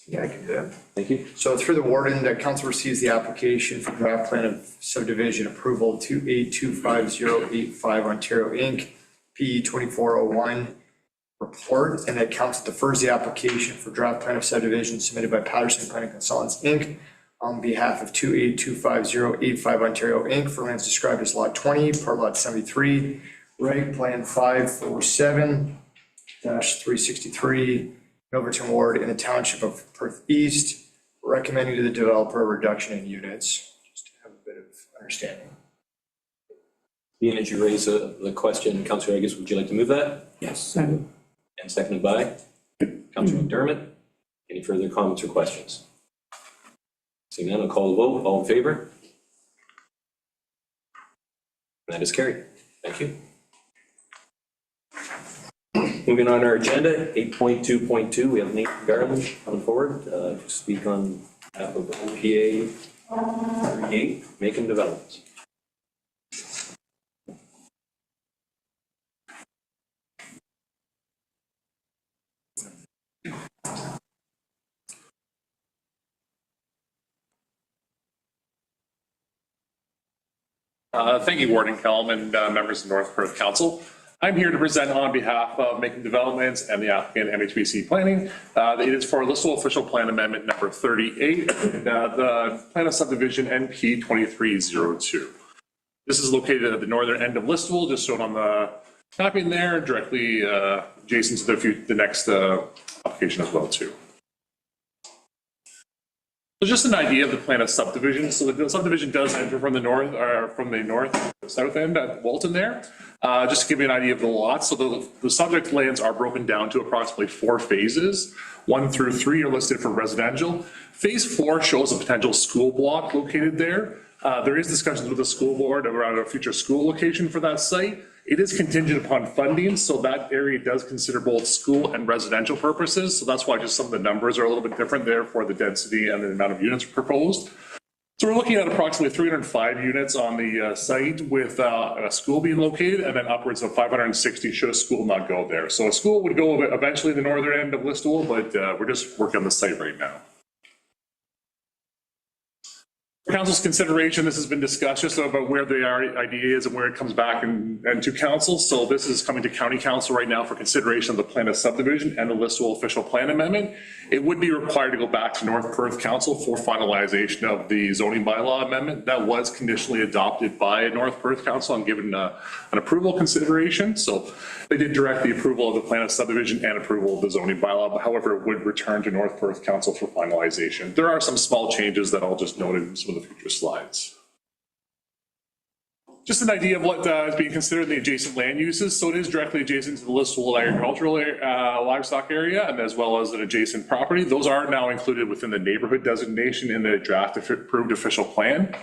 Yeah, I can do that. Thank you. So through the warden, the council receives the application for draft plan of subdivision approval 2825085 Ontario Inc., PE 2401 report, and that council defers the application for draft plan of subdivision submitted by Patterson Planning Consultants Inc. on behalf of 2825085 Ontario Inc. for lands described as Lot 20, Part Lot 73, Reg Plan 547-363, Milverton Ward in the Township of Perth East, recommending to the developer a reduction in units, just to have a bit of understanding. Being as you raise the question, Councillor Agus, would you like to move that? Yes, I do. And seconded by Councillor McDermott. Any further comments or questions? Seeing none, I'll call the vote. All in favor? That is carried. Thank you. Moving on our agenda, 8.2.2, we have Nathan Garland coming forward to speak on behalf of OPA 38, Macon Developments. Thank you, Warden Kellum and members of North Perth Council. I'm here to present on behalf of Macon Developments and the applicant MHBC Planning. It is for Listowel Official Plan Amendment number 38, and the plan of subdivision NP 2302. This is located at the northern end of Listowel, just shown on the mapping there, directly adjacent to the next application as well too. So just an idea of the plan of subdivision. So the subdivision does enter from the north, or from the south end at Walton there. Just to give you an idea of the lots. So the subject lands are broken down to approximately 4 phases. 1 through 3 are listed for residential. Phase 4 shows a potential school block located there. There is discussions with the school board around a future school location for that site. It is contingent upon funding, so that area does consider both school and residential purposes. So that's why just some of the numbers are a little bit different there for the density and the amount of units proposed. So we're looking at approximately 305 units on the site with a school being located, and then upwards of 560 should a school not go there. So a school would go eventually the northern end of Listowel, but we're just working on the site right now. For council's consideration, this has been discussed just about where the idea is and where it comes back and to council. So this is coming to county council right now for consideration of the plan of subdivision and the Listowel official plan amendment. It would be required to go back to North Perth Council for finalization of the zoning bylaw amendment. That was conditionally adopted by North Perth Council and given an approval consideration. So they did direct the approval of the plan of subdivision and approval of the zoning bylaw. However, it would return to North Perth Council for finalization. There are some small changes that I'll just note in some of the future slides. Just an idea of what is being considered in the adjacent land uses. So it is directly adjacent to the Listowel agricultural livestock area, and as well as an adjacent property. Those are now included within the neighborhood designation in the draft approved official plan.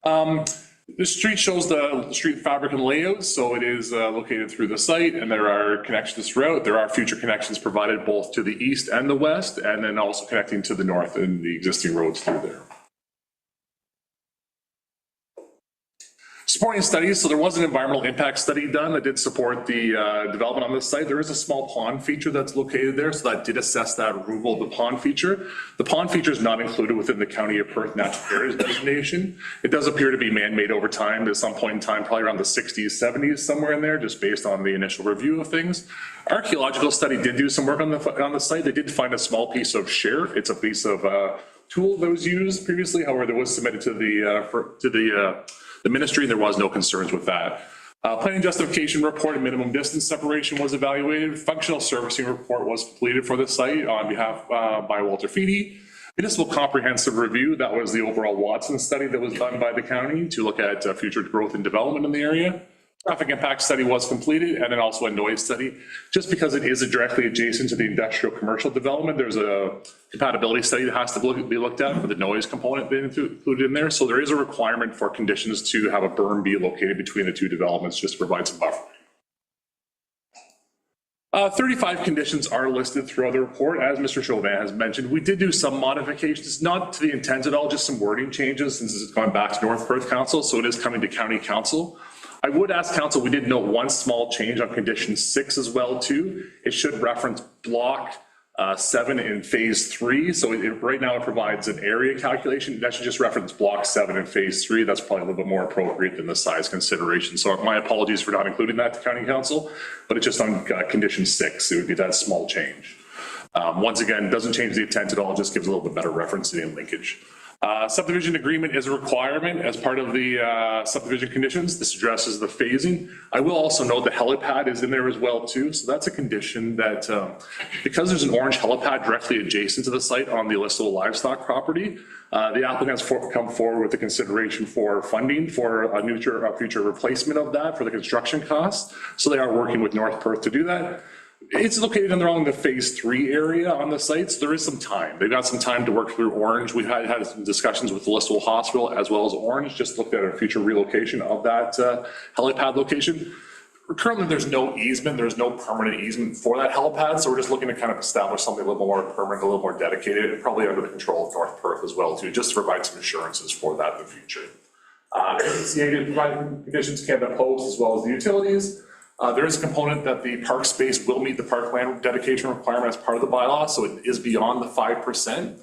The street shows the street fabric and layout, so it is located through the site, and there are connections throughout. There are future connections provided both to the east and the west, and then also connecting to the north in the existing roads through there. Supporting studies, so there was an environmental impact study done that did support the development on this site. There is a small pond feature that's located there, so that did assess that removal of the pond feature. The pond feature is not included within the County of Perth Natural Areas designation. It does appear to be man-made over time at some point in time, probably around the 60s, 70s, somewhere in there, just based on the initial review of things. Archaeological study did do some work on the site. They did find a small piece of share. It's a piece of tool that was used previously. However, that was submitted to the ministry, there was no concerns with that. Planning justification report and minimum distance separation was evaluated. Functional servicing report was completed for the site on behalf by Walter Feedy. Municipal comprehensive review, that was the overall Watson study that was done by the county to look at future growth and development in the area. Traffic impact study was completed, and then also a noise study. Just because it is directly adjacent to the industrial commercial development, there's a compatibility study that has to be looked at for the noise component being included in there. So there is a requirement for conditions to have a berm be located between the two developments just to provide some buffer. 35 conditions are listed throughout the report. As Mr. Chauvin has mentioned, we did do some modifications, not to the intent at all, just some wording changes since it's gone back to North Perth Council, so it is coming to County Council. I would ask Council, we did note one small change on condition 6 as well too. It should reference block 7 in phase 3. So right now it provides an area calculation. That should just reference block 7 in phase 3. That's probably a little bit more appropriate than the size consideration. So my apologies for not including that to County Council, but it's just on condition 6. It would be that small change. Once again, doesn't change the intent at all, just gives a little bit better referencing and linkage. Subdivision agreement is a requirement as part of the subdivision conditions. This addresses the phasing. I will also note the helipad is in there as well too. So that's a condition that because there's an orange helipad directly adjacent to the site on the Elistable livestock property, the applicants come forward with the consideration for funding for a future replacement of that for the construction costs. So they are working with North Perth to do that. It's located along the phase 3 area on the site, so there is some time. They've got some time to work through Orange. We've had some discussions with the Listowel Hospital as well as Orange, just looked at a future relocation of that helipad location. Currently, there's no easement, there's no permanent easement for that helipad, so we're just looking to kind of establish something a little more permanent, a little more dedicated, and probably under the control of North Perth as well too, just to provide some assurances for that in the future. The providing conditions can be opposed as well as the utilities. There is a component that the park space will meet the parkland dedication requirement as part of the bylaw, so it is beyond the 5%.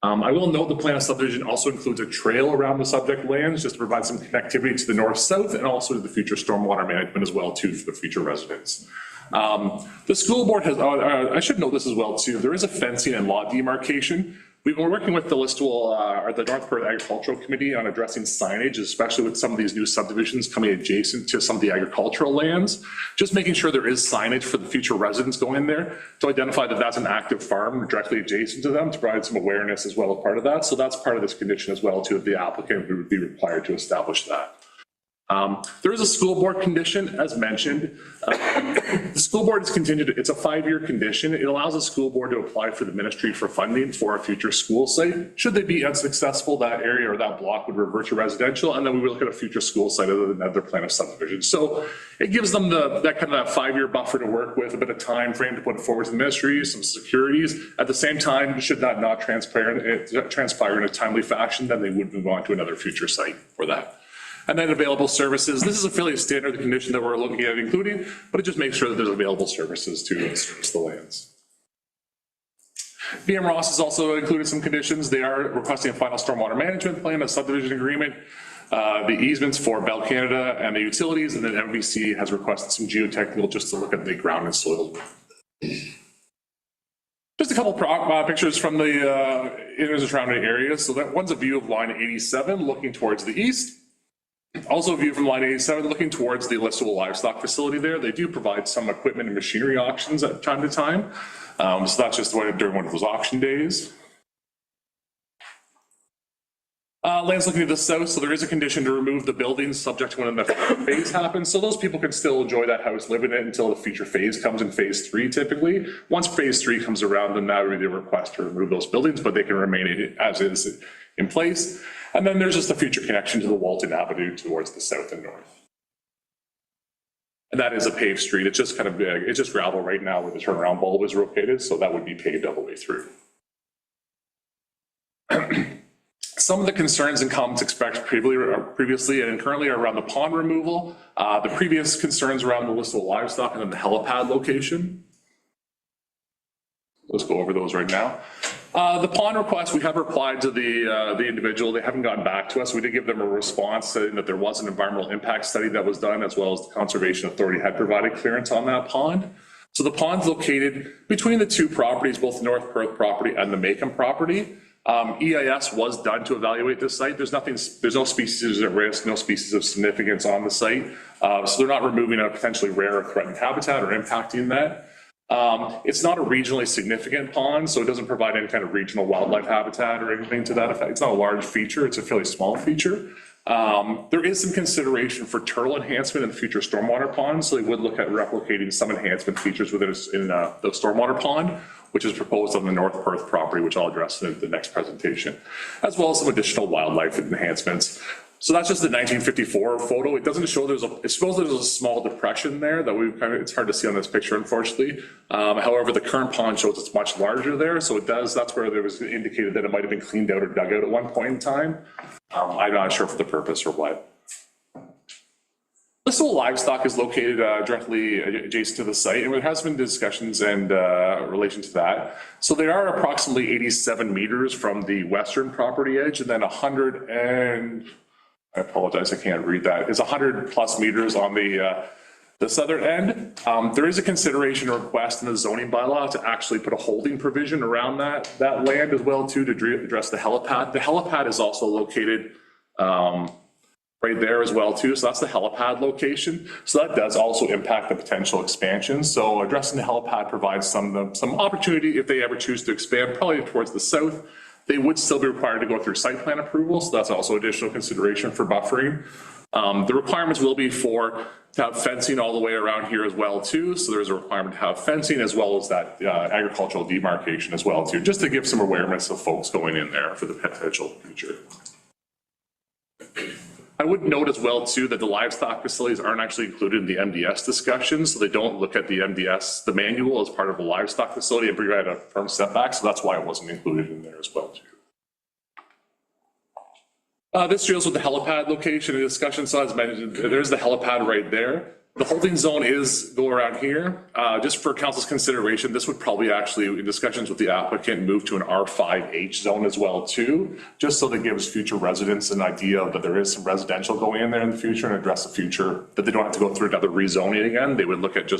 I will note the plan of subdivision also includes a trail around the subject lands just to provide some connectivity to the north-south and also to the future stormwater management as well too for the future residents. The school board has, I should note this as well too, there is a fencing and lot demarcation. We've been working with the Listowel, or the North Perth Agricultural Committee on addressing signage, especially with some of these new subdivisions coming adjacent to some of the agricultural lands. Just making sure there is signage for the future residents going in there to identify that that's an active farm directly adjacent to them to provide some awareness as well as part of that. So that's part of this condition as well too, the applicant would be required to establish that. There is a school board condition, as mentioned. The school board is continued, it's a 5-year condition. It allows the school board to apply for the ministry for funding for a future school site. Should they be unsuccessful, that area or that block would revert to residential, and then we would look at a future school site other than their plan of subdivision. So it gives them that kind of that 5-year buffer to work with, a bit of time frame to put forward to the ministry, some securities. At the same time, should that not transpire in a timely fashion, then they would move on to another future site for that. And then available services. This is a fairly standard condition that we're looking at including, but it just makes sure that there's available services to service the lands. BM Ross has also included some conditions. They are requesting a final stormwater management plan, a subdivision agreement, the easements for Bell Canada and the utilities, and then MVC has requested some geotechnical just to look at the ground and soil. Just a couple pictures from the inner and surrounding areas. So that one's a view of line 87 looking towards the east. Also a view from line 87 looking towards the Listowel livestock facility there. They do provide some equipment and machinery auctions at time to time. So that's just during one of those auction days. Land's looking to the south, so there is a condition to remove the buildings subject to when the phase happens. So those people can still enjoy that house, live in it until the future phase comes in phase 3 typically. Once phase 3 comes around, then that would be the request to remove those buildings, but they can remain as is in place. And then there's just a future connection to the Walton Avenue towards the south and north. And that is a paved street. It's just kind of big. It's just gravel right now where the turnaround bulb is located, so that would be paved all the way through. Some of the concerns and comments expressed previously and currently are around the pond removal, the previous concerns around the Listowel livestock, and then the helipad location. Let's go over those right now. The pond request, we have replied to the individual. They haven't gotten back to us. We did give them a response saying that there was an environmental impact study that was done, as well as the Conservation Authority had provided clearance on that pond. So the pond's located between the two properties, both the North Perth property and the Macomb property. EIS was done to evaluate this site. There's no species at risk, no species of significance on the site. So they're not removing a potentially rare or threatened habitat or impacting that. It's not a regionally significant pond, so it doesn't provide any kind of regional wildlife habitat or anything to that effect. It's not a large feature, it's a fairly small feature. There is some consideration for turtle enhancement in the future stormwater pond, so they would look at replicating some enhancement features within the stormwater pond, which is proposed on the North Perth property, which I'll address in the next presentation, as well as some additional wildlife enhancements. So that's just the 1954 photo. It doesn't show it shows there's a small depression there that it's hard to see on this picture, unfortunately. However, the current pond shows it's much larger there, so that's where there was indicated that it might have been cleaned out or dug out at one point in time. I'm not sure for the purpose or what. Listowel Livestock is located directly adjacent to the site, and there has been discussions in relation to that. So they are approximately 87 meters from the western property edge, and then 100 and, I apologize, I can't read that. It's 100 plus meters on the southern end. There is a consideration request in the zoning bylaw to actually put a holding provision around that land as well too, to address the helipad. The helipad is also located right there as well too. So that's the helipad location. So that does also impact the potential expansion. So addressing the helipad provides some opportunity if they ever choose to expand, probably towards the south. They would still be required to go through site plan approval. So that's also additional consideration for buffering. The requirements will be to have fencing all the way around here as well too. So there's a requirement to have fencing as well as that agricultural demarcation as well too, just to give some awareness of folks going in there for the potential future. I would note as well too that the livestock facilities aren't actually included in the MDS discussion, so they don't look at the MDS, the manual, as part of a livestock facility and provide a firm setback, so that's why it wasn't included in there as well too. This deals with the helipad location and discussion. So as mentioned, there's the helipad right there. The holding zone go around here. Just for council's consideration, this would probably actually, in discussions with the applicant, move to an R5H zone as well too, just so that gives future residents an idea that there is some residential going in there in the future and address the future, that they don't have to go through another rezoning again. They would look at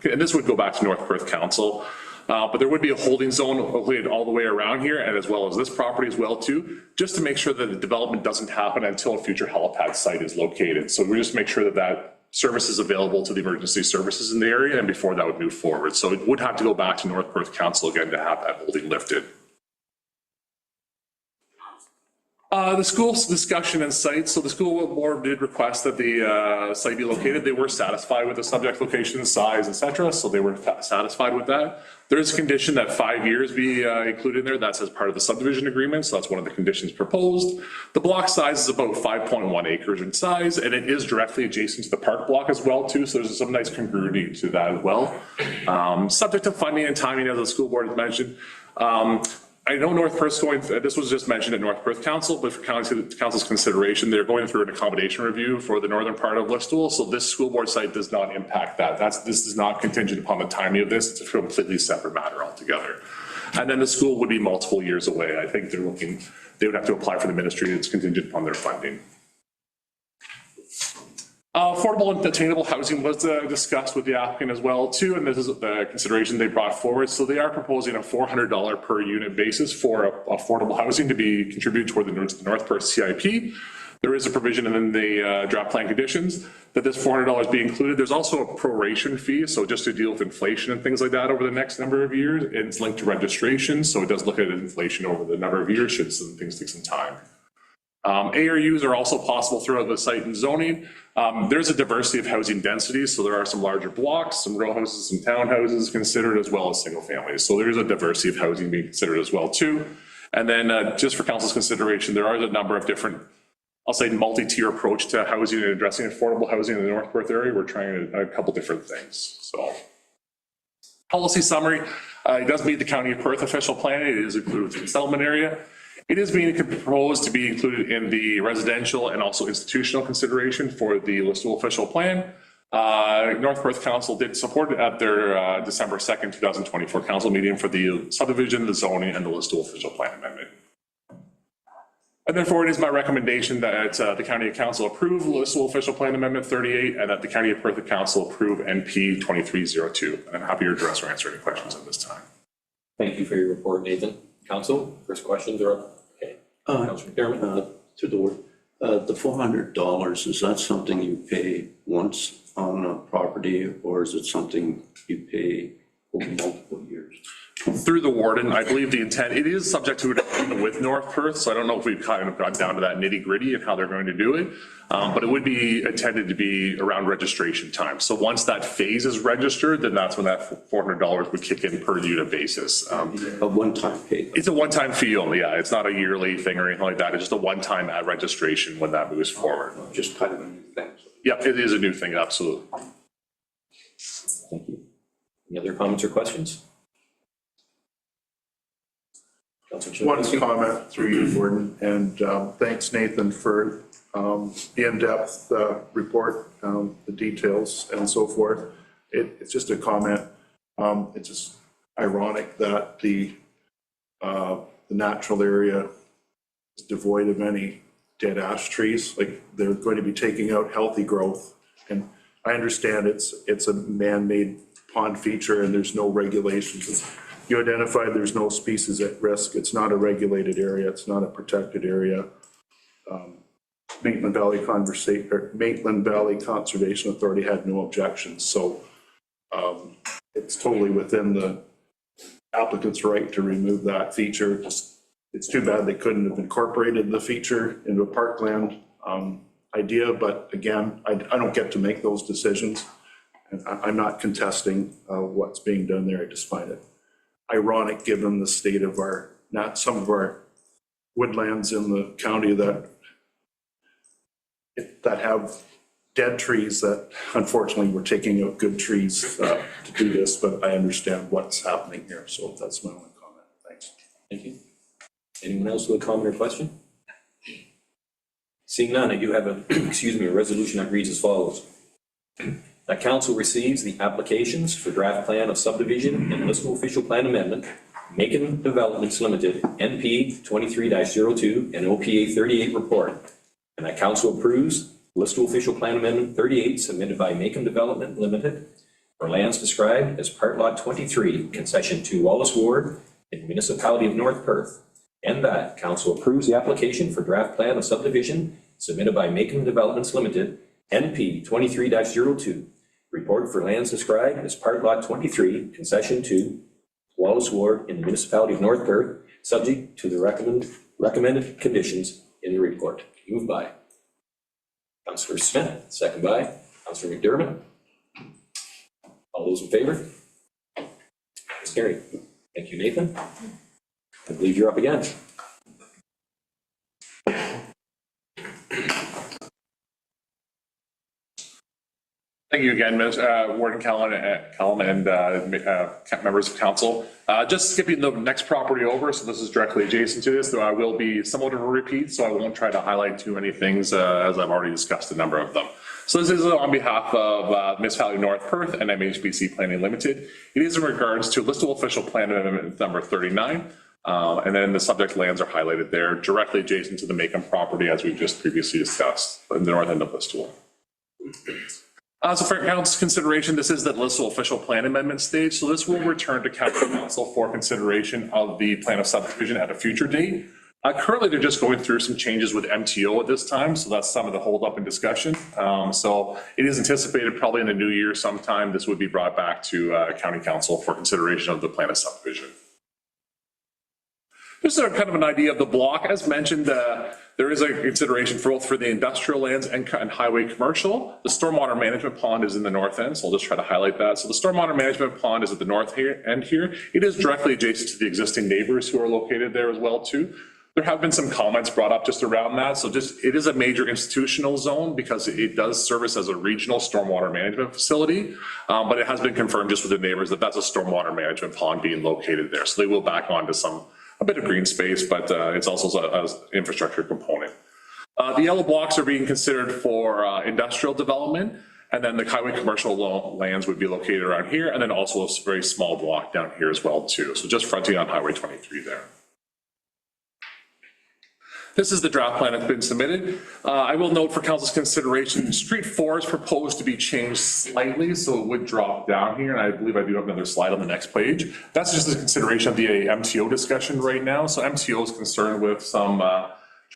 and this would go back to North Perth Council. But there would be a holding zone located all the way around here, and as well as this property as well too, just to make sure that the development doesn't happen until a future helipad site is located. So we just make sure that service is available to the emergency services in the area, and before that would move forward. So it would have to go back to North Perth Council again to have that holding lifted. The school's discussion and site. So the school board did request that the site be located. They were satisfied with the subject location, size, etc. So they were satisfied with that. There is a condition that 5 years be included in there. That's as part of the subdivision agreement. So that's one of the conditions proposed. The block size is about 5.1 acres in size, and it is directly adjacent to the park block as well too. So there's some nice congruity to that as well. Subject to funding and timing, as the school board has mentioned. I know North Perth's this was just mentioned at North Perth Council, but for council's consideration, they're going through an accommodation review for the northern part of Listowel. So this school board site does not impact that. This is not contingent upon the timing of this. It's a completely separate matter altogether. And then the school would be multiple years away. I think they would have to apply for the ministry. It's contingent upon their funding. Affordable and attainable housing was discussed with the applicant as well too, and this is the consideration they brought forward. So they are proposing a $400 per unit basis for affordable housing to be contributed toward the North Perth CIP. There is a provision in the draft plan conditions that this $400 be included. There's also a proration fee, so just to deal with inflation and things like that over the next number of years. And it's linked to registration, so it does look at inflation over the number of years should some things take some time. ARUs are also possible throughout the site and zoning. There's a diversity of housing densities, so there are some larger blocks, some row houses, some townhouses considered, as well as single families. So there's a diversity of housing being considered as well too. And then just for council's consideration, there are a number of different, I'll say, multi-tier approach to housing and addressing affordable housing in the North Perth area. We're trying a couple different things. So policy summary, it does meet the County of Perth official plan. It is included in the settlement area. It is being proposed to be included in the residential and also institutional consideration for the Listowel official plan. North Perth Council did support it at their December 2nd, 2024 council meeting for the subdivision, the zoning, and the Listowel official plan amendment. And therefore, it is my recommendation that the County Council approve Listowel official plan amendment 38 and that the County of Perth Council approve NP 2302. And I'm happy to address or answer any questions at this time. Thank you for your report, Nathan. Council, first questions are up. Okay. Councilor McDermott. To the word. The $400, is that something you pay once on a property, or is it something you pay over multiple years. Through the warden, I believe the intent, it is subject to an agreement with North Perth, so I don't know if we've kind of got down to that nitty gritty and how they're going to do it. But it would be intended to be around registration time. So once that phase is registered, then that's when that $400 would kick in per unit basis. A one-time pay. It's a one-time fee only, yeah. It's not a yearly thing or anything like that. It's just a one-time at registration when that moves forward. Just kind of a new thing. Yeah, it is a new thing, absolutely. Thank you. Any other comments or questions? One comment through you, Gordon, and thanks, Nathan, for the in-depth report, the details and so forth. It's just a comment. It's just ironic that the natural area is devoid of any dead ash trees. Like, they're going to be taking out healthy growth. And I understand it's a man-made pond feature and there's no regulations. You identified there's no species at risk. It's not a regulated area. It's not a protected area. Maitland Valley Conservation Authority had no objections. So it's totally within the applicant's right to remove that feature. It's too bad they couldn't have incorporated the feature into a parkland idea. But again, I don't get to make those decisions. And I'm not contesting what's being done there. I just find it ironic given the state of some of our woodlands in the county that have dead trees that unfortunately we're taking out good trees to do this, but I understand what's happening here. So that's my only comment. Thanks. Thank you. Anyone else with a comment or question? Seeing none, I do have a resolution that reads as follows. That council receives the applications for draft plan of subdivision and listable official plan amendment, Macon Developments Limited, NP 23-02 and OPA 38 report. And that council approves listable official plan amendment 38 submitted by Macon Development Limited for lands described as part lot 23, concession 2 Wallace Ward in the municipality of North Perth. And that council approves the application for draft plan of subdivision submitted by Macon Developments Limited, NP 23-02, report for lands described as part lot 23, concession 2, Wallace Ward in the municipality of North Perth, subject to the recommended conditions in the report. Moved by Councillor Smith, second by Councillor McDermott. All those in favor? It's carried. Thank you, Nathan. I believe you're up again. Thank you again, Warden Callum and members of council. Just skipping the next property over, so this is directly adjacent to this, though I will be somewhat of a repeat, so I won't try to highlight too many things as I've already discussed a number of them. So this is on behalf of Municipality North Perth and MHBC Planning Limited. It is in regards to listable official plan amendment number 39. And then the subject lands are highlighted there, directly adjacent to the Macon property as we've just previously discussed in the north end of this tool. So for council's consideration, this is the listable official plan amendment stage. So this will return to county council for consideration of the plan of subdivision at a future date. Currently, they're just going through some changes with MTO at this time. So that's some of the hold up in discussion. So it is anticipated probably in the new year sometime, this would be brought back to county council for consideration of the plan of subdivision. Just a kind of an idea of the block. As mentioned, there is a consideration for both for the industrial lands and highway commercial. The stormwater management pond is in the north end, so I'll just try to highlight that. So the stormwater management pond is at the north end here. It is directly adjacent to the existing neighbors who are located there as well too. There have been some comments brought up just around that. So it is a major institutional zone because it does service as a regional stormwater management facility. But it has been confirmed just with the neighbors that that's a stormwater management pond being located there. So they will back onto a bit of green space, but it's also an infrastructure component. The yellow blocks are being considered for industrial development, and then the highway commercial lands would be located around here, and then also a very small block down here as well too. So just fronting on Highway 23 there. This is the draft plan that's been submitted. I will note for council's consideration, Street 4 is proposed to be changed slightly, so it would drop down here, and I believe I do have another slide on the next page. That's just a consideration of the MTO discussion right now. So MTO is concerned with some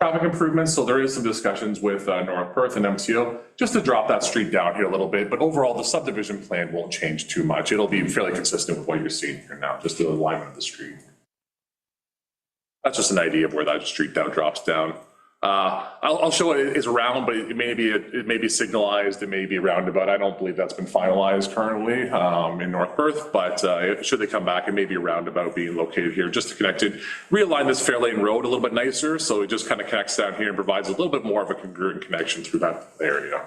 traffic improvements, so there is some discussions with North Perth and MTO, just to drop that street down here a little bit, but overall, the subdivision plan won't change too much. It'll be fairly consistent with what you're seeing here now, just the alignment of the street. That's just an idea of where that street down drops down. I'll show it is round, but it may be signalized, it may be roundabout. I don't believe that's been finalized currently in North Perth, but should they come back, it may be a roundabout being located here just to connect it, realign this Fairlane Road a little bit nicer, so it just kind of connects down here and provides a little bit more of a congruent connection through that area.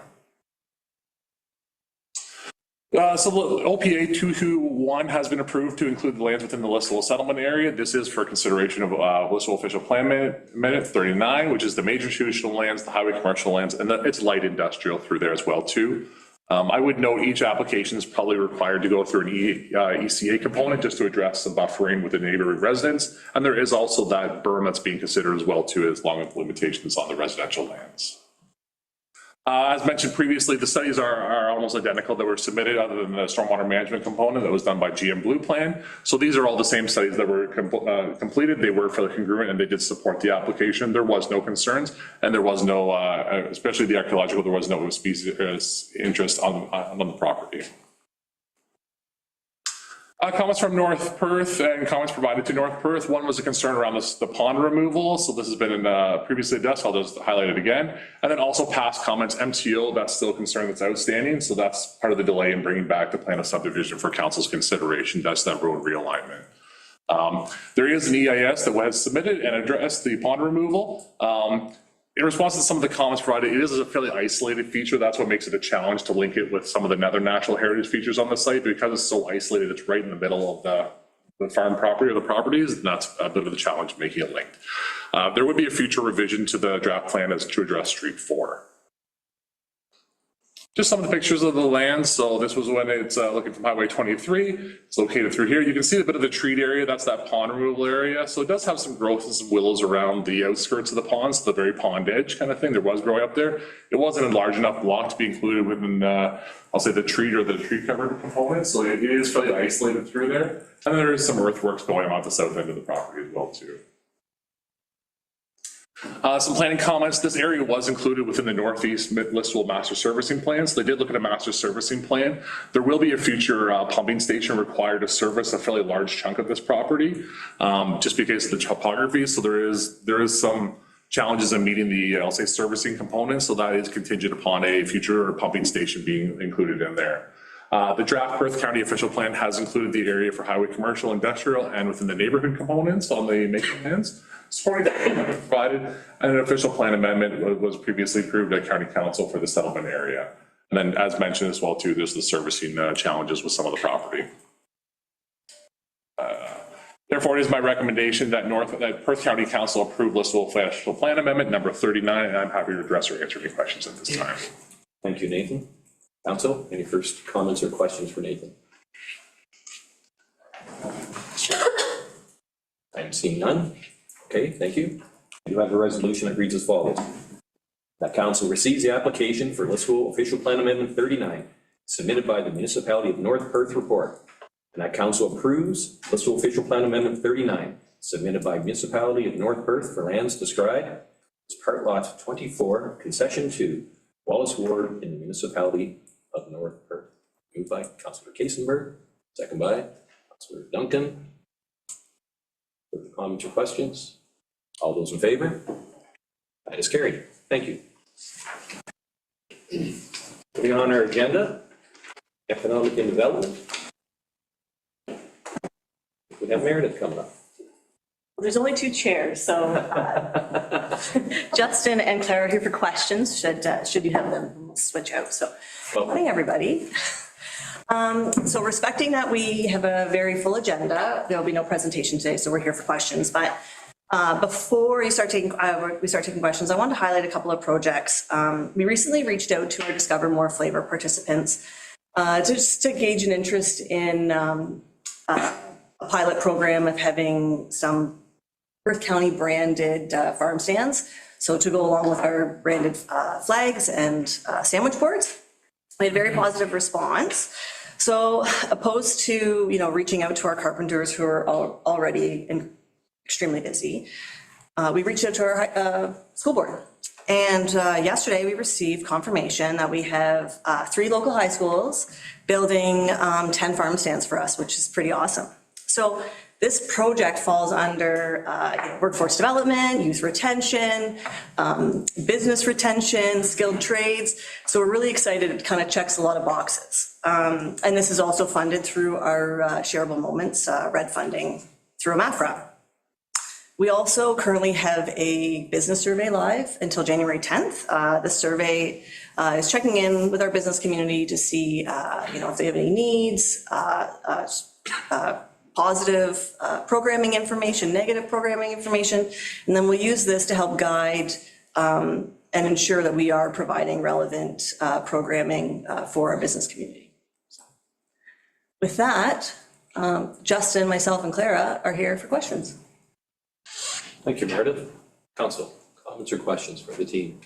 So the OPA 221 has been approved to include the lands within the listable settlement area. This is for consideration of listable official plan minute 39, which is the major institutional lands, the highway commercial lands, and it's light industrial through there as well too. I would note each application is probably required to go through an ECA component just to address the buffering with the neighborhood residents. And there is also that berm that's being considered as well too, as long as limitations on the residential lands. As mentioned previously, the studies are almost identical that were submitted other than the stormwater management component that was done by GM Blue Plan. So these are all the same studies that were completed. They were fairly congruent and they did support the application. There was no concerns and there was no, especially the archaeological, there was no species interest on the property. Comments from North Perth and comments provided to North Perth. One was a concern around the pond removal. So this has been previously addressed. I'll just highlight it again. And then also past comments, MTO, that's still a concern that's outstanding. So that's part of the delay in bringing back the plan of subdivision for council's consideration. That's that road realignment. There is an EIS that was submitted and addressed the pond removal. In response to some of the comments provided, it is a fairly isolated feature. That's what makes it a challenge to link it with some of the other natural heritage features on the site. Because it's so isolated, it's right in the middle of the farm property or the properties, and that's a bit of the challenge making it linked. There would be a future revision to the draft plan as to address Street 4. Just some of the pictures of the land. So this was when it's looking from Highway 23. It's located through here. You can see a bit of the treat area. That's that pond removal area. So it does have some growth and some willows around the outskirts of the pond, so the very pond edge kind of thing. There was growing up there. It wasn't a large enough block to be included within, I'll say, the treat or the tree covered component. So it is fairly isolated through there. And then there is some earthworks going on at the south end of the property as well too. Some planning comments. This area was included within the Northeast listable master servicing plan. So they did look at a master servicing plan. There will be a future pumping station required to service a fairly large chunk of this property, just because of the topography. So there is some challenges in meeting the, I'll say, servicing components. So that is contingent upon a future pumping station being included in there. The draft Perth County official plan has included the area for highway, commercial, industrial, and within the neighborhood components on the making plans. Supporting that amendment provided, and an official plan amendment was previously approved at County Council for the settlement area. And then, as mentioned as well, too, there's the servicing challenges with some of the property. Therefore, it is my recommendation that Perth County Council approve listable official plan amendment number 39, and I'm happy to address or answer any questions at this time. Thank you, Nathan. Council, any first comments or questions for Nathan? I'm seeing none. Okay, thank you. You have a resolution that reads as follows. That council receives the application for listable official plan amendment 39 submitted by the municipality of North Perth report. And that council approves listable official plan amendment 39 submitted by municipality of North Perth for lands described as part lot 24, concession 2, Wallace Ward in the municipality of North Perth. Moved by Councillor Kasenberg, second by Councillor Duncan. Further comments or questions? All those in favor? That is carried. Thank you. Moving on our agenda, economic and development. We have Meredith coming up. There's only two chairs, so Justin and Claire are here for questions. Should you have them, we'll switch out. So, good morning, everybody. So respecting that we have a very full agenda, there will be no presentation today, so we're here for questions. But before we start taking questions, I want to highlight a couple of projects. We recently reached out to our Discover More Flavor participants just to gauge an interest in a pilot program of having some Perth County branded farm stands. So to go along with our branded flags and sandwich boards. We had a very positive response. So opposed to, reaching out to our carpenters who are already extremely busy, we reached out to our school board. And yesterday, we received confirmation that we have 3 local high schools building 10 farm stands for us, which is pretty awesome. So this project falls under workforce development, youth retention, business retention, skilled trades. So we're really excited. It kind of checks a lot of boxes. And this is also funded through our Shareable Moments red funding through a MAFRA. We also currently have a business survey live until January 10th. The survey is checking in with our business community to see, if they have any needs, positive programming information, negative programming information, and then we'll use this to help guide and ensure that we are providing relevant programming for our business community. With that, Justin, myself, and Clara are here for questions. Thank you, Meredith. Council, comments or questions for the team?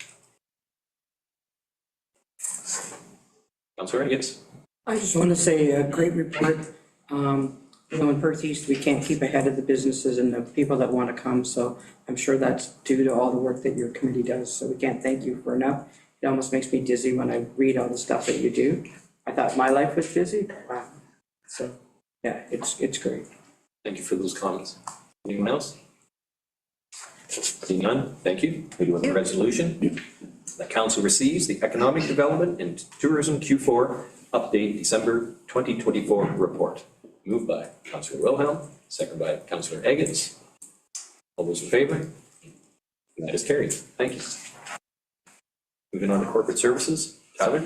Councilor Higgins. I just want to say a great report. In Perth East, we can't keep ahead of the businesses and the people that want to come, so I'm sure that's due to all the work that your committee does, so we can't thank you for enough. It almost makes me dizzy when I read all the stuff that you do. I thought my life was busy. Wow. So, yeah, it's great. Thank you for those comments. Anyone else? Seeing none, thank you. We do have a resolution. The council receives the Economic Development and Tourism Q4 Update December 2024 report. Moved by Councillor Wilhelm, second by Councillor Higgins. All those in favor? That is carried. Thank you. Moving on to corporate services. Tyler?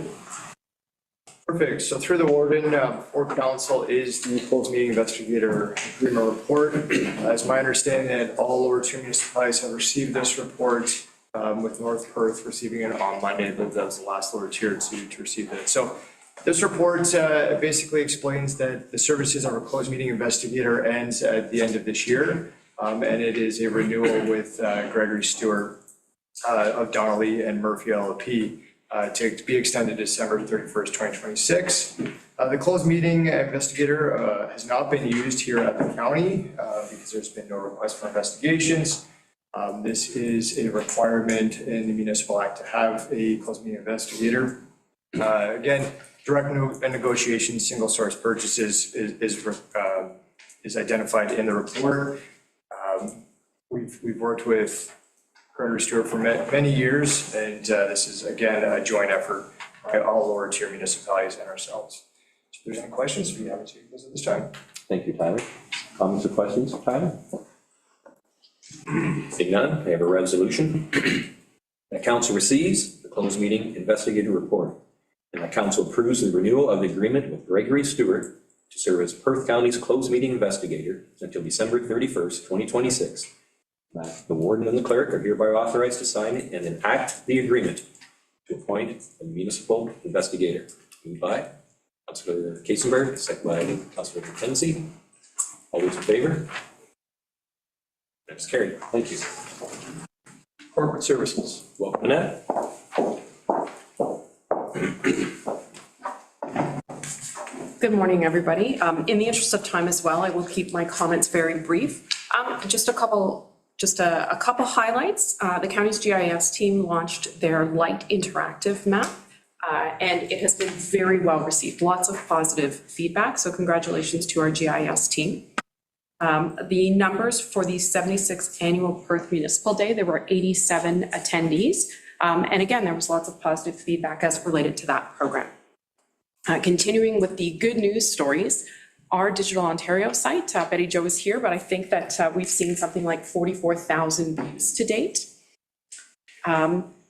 Perfect. So through the warden, before council is the closed meeting investigator agreement report. It's my understanding that all lower tier municipalities have received this report, with North Perth receiving it on Monday. I believe that was the last lower tier to receive it. So this report basically explains that the services of our closed meeting investigator ends at the end of this year. And it is a renewal with Gregory Stewart of Donnelly and Murphy LLP. To be extended December 31st, 2026. The closed meeting investigator has not been used here at the county because there's been no request for investigations. This is a requirement in the Municipal Act to have a closed meeting investigator. Again, direct negotiation, single source purchases is identified in the report. We've worked with Gregory Stewart for many years, and this is, again, a joint effort by all lower tier municipalities and ourselves. So if there's any questions, we have to visit this time. Thank you, Tyler. Comments or questions, Tyler? Seeing none, I have a resolution. The council receives the closed meeting investigator report, and the council approves the renewal of the agreement with Gregory Stewart to serve as Perth County's closed meeting investigator until December 31st, 2026. The warden and the clerk are hereby authorized to sign and enact the agreement to appoint a municipal investigator. Moved by Councillor Kasenberg, second by Councillor Mackenzie. All those in favor? That's carried. Thank you. Corporate services. Welcome, Annette. Good morning, everybody. In the interest of time as well, I will keep my comments very brief. Just a couple highlights. The county's GIS team launched their light interactive map, and it has been very well received. Lots of positive feedback, so congratulations to our GIS team. The numbers for the 76th annual Perth Municipal Day, there were 87 attendees, and again, there was lots of positive feedback as related to that program. Continuing with the good news stories, our Digital Ontario site, Betty Jo is here, but I think that we've seen something like 44,000 views to date.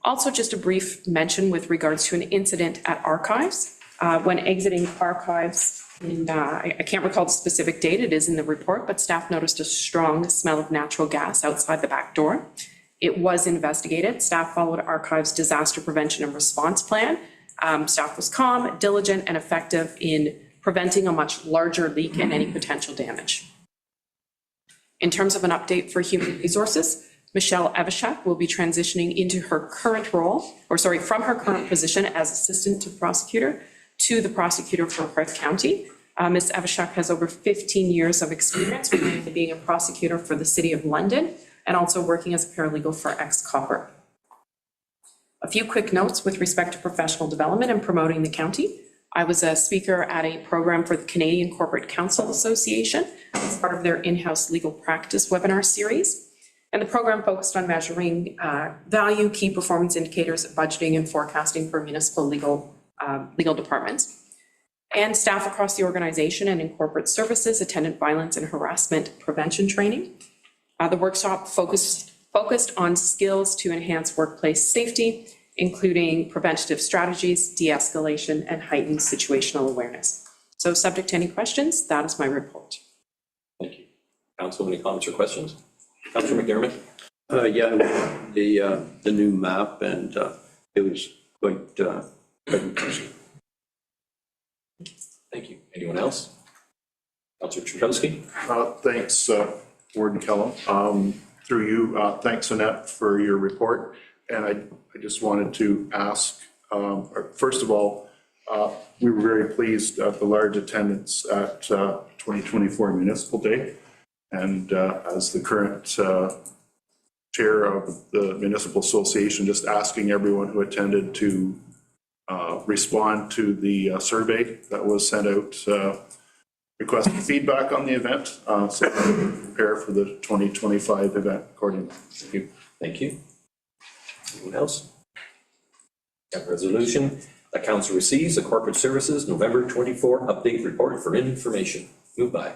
Also, just a brief mention with regards to an incident at Archives. When exiting Archives, I can't recall the specific date, it is in the report, but staff noticed a strong smell of natural gas outside the back door. It was investigated. Staff followed Archives' disaster prevention and response plan. Staff was calm, diligent, and effective in preventing a much larger leak and any potential damage. In terms of an update for human resources, Michelle Evashak will be transitioning into her current role, from her current position as assistant to prosecutor to the prosecutor for Perth County. Ms. Evashak has over 15 years of experience with being a prosecutor for the City of London. and also working as a paralegal for ex-copper. A few quick notes with respect to professional development and promoting the county. I was a speaker at a program for the Canadian Corporate Counsel Association as part of their in-house legal practice webinar series. And the program focused on measuring value, key performance indicators, budgeting and forecasting for municipal legal departments. And staff across the organization and in corporate services attended violence and harassment prevention training. The workshop focused on skills to enhance workplace safety, including preventative strategies, de-escalation, and heightened situational awareness. So subject to any questions, that is my report. Thank you. Council, any comments or questions? Councillor McDermott? Yeah, the new map, and it was quite impressive. Thank you. Anyone else? Councillor Chakowski? Thanks, Warden Kellum. Through you, thanks, Annette, for your report. And I just wanted to ask, first of all, we were very pleased at the large attendance at 2024 Municipal Day. And as the current chair of the Municipal Association, just asking everyone who attended to respond to the survey that was sent out, requesting feedback on the event, so that we can prepare for the 2025 event accordingly. Thank you. Thank you. Anyone else? Got a resolution that council receives the Corporate Services November 24 update report for information. Moved by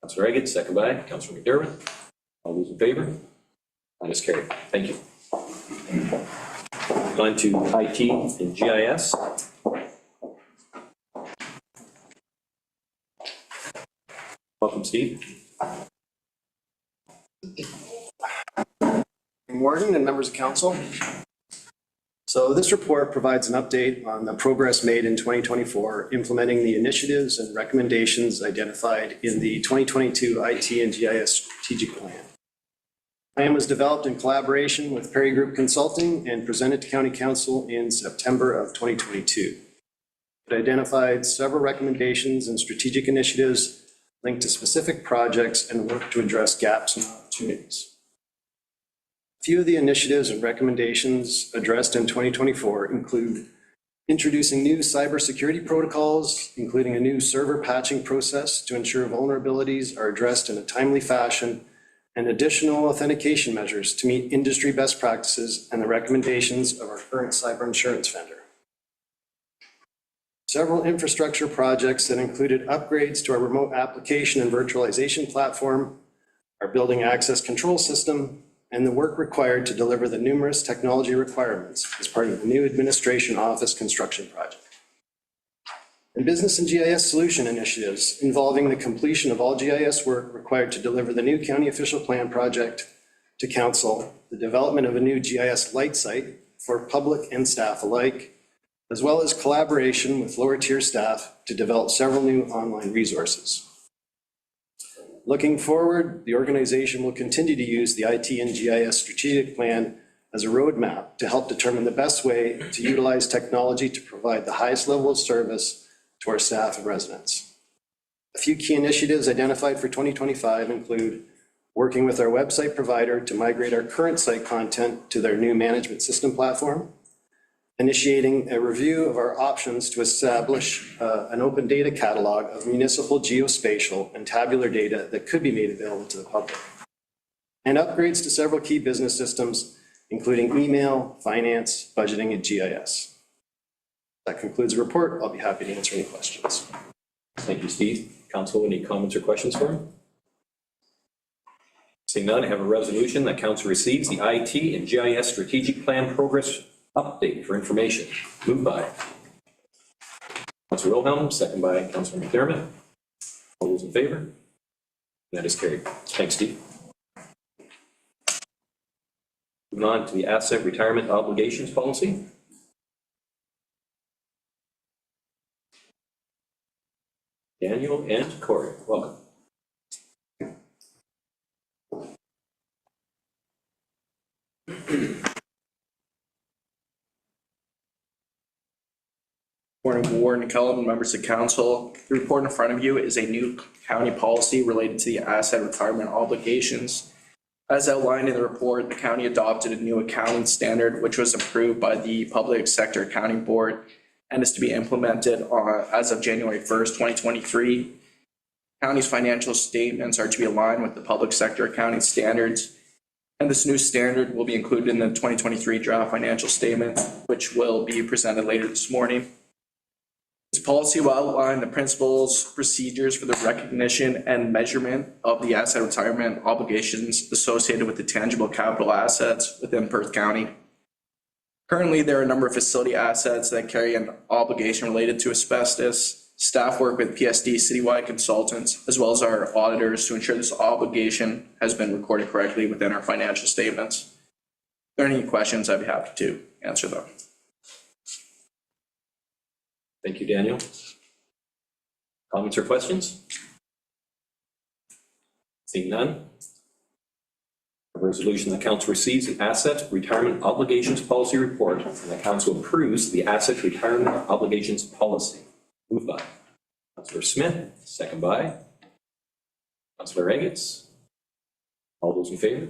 Councillor Aggett, second by Councillor McDermott. All those in favor? That is carried. Thank you. On to IT and GIS. Welcome, Steve. Warden and members of council. So this report provides an update on the progress made in 2024, implementing the initiatives and recommendations identified in the 2022 IT and GIS strategic plan. The plan was developed in collaboration with Perry Group Consulting and presented to County Council in September of 2022. It identified several recommendations and strategic initiatives linked to specific projects and work to address gaps and opportunities. A few of the initiatives and recommendations addressed in 2024 include introducing new cybersecurity protocols, including a new server patching process to ensure vulnerabilities are addressed in a timely fashion, and additional authentication measures to meet industry best practices and the recommendations of our current cyber insurance vendor. Several infrastructure projects that included upgrades to our remote application and virtualization platform, our building access control system, and the work required to deliver the numerous technology requirements as part of the new administration office construction project. And business and GIS solution initiatives involving the completion of all GIS work required to deliver the new county official plan project to council, the development of a new GIS light site for public and staff alike, as well as collaboration with lower tier staff to develop several new online resources. Looking forward, the organization will continue to use the IT and GIS strategic plan as a roadmap to help determine the best way to utilize technology to provide the highest level of service to our staff and residents. A few key initiatives identified for 2025 include working with our website provider to migrate our current site content to their new management system platform, initiating a review of our options to establish an open data catalog of municipal geospatial and tabular data that could be made available to the public, and upgrades to several key business systems, including email, finance, budgeting, and GIS. That concludes the report. I'll be happy to answer any questions. Thank you, Steve. Council, any comments or questions for him? Seeing none, I have a resolution that council receives the IT and GIS strategic plan progress update for information. Moved by Councillor Wilhelm, second by Councillor McDermott. All those in favor? That is carried. Thanks, Steve. Moving on to the asset retirement obligations policy. Daniel and Corey, welcome. Morning, Warden Kellum and members of council. The report in front of you is a new county policy related to the asset retirement obligations. As outlined in the report, the county adopted a new accounting standard, which was approved by the Public Sector Accounting Board and is to be implemented as of January 1st, 2023. County's financial statements are to be aligned with the public sector accounting standards. And this new standard will be included in the 2023 draft financial statement, which will be presented later this morning. This policy will outline the principles, procedures for the recognition and measurement of the asset retirement obligations associated with the tangible capital assets within Perth County. Currently, there are a number of facility assets that carry an obligation related to asbestos. Staff work with PSD citywide consultants, as well as our auditors, to ensure this obligation has been recorded correctly within our financial statements. If there are any questions, I'd be happy to answer them. Thank you, Daniel. Comments or questions? Seeing none. A resolution that council receives the Asset Retirement Obligations Policy Report and the council approves the Asset Retirement Obligations Policy. Moved by Councillor Smith, second by Councillor Eggetts. All those in favor?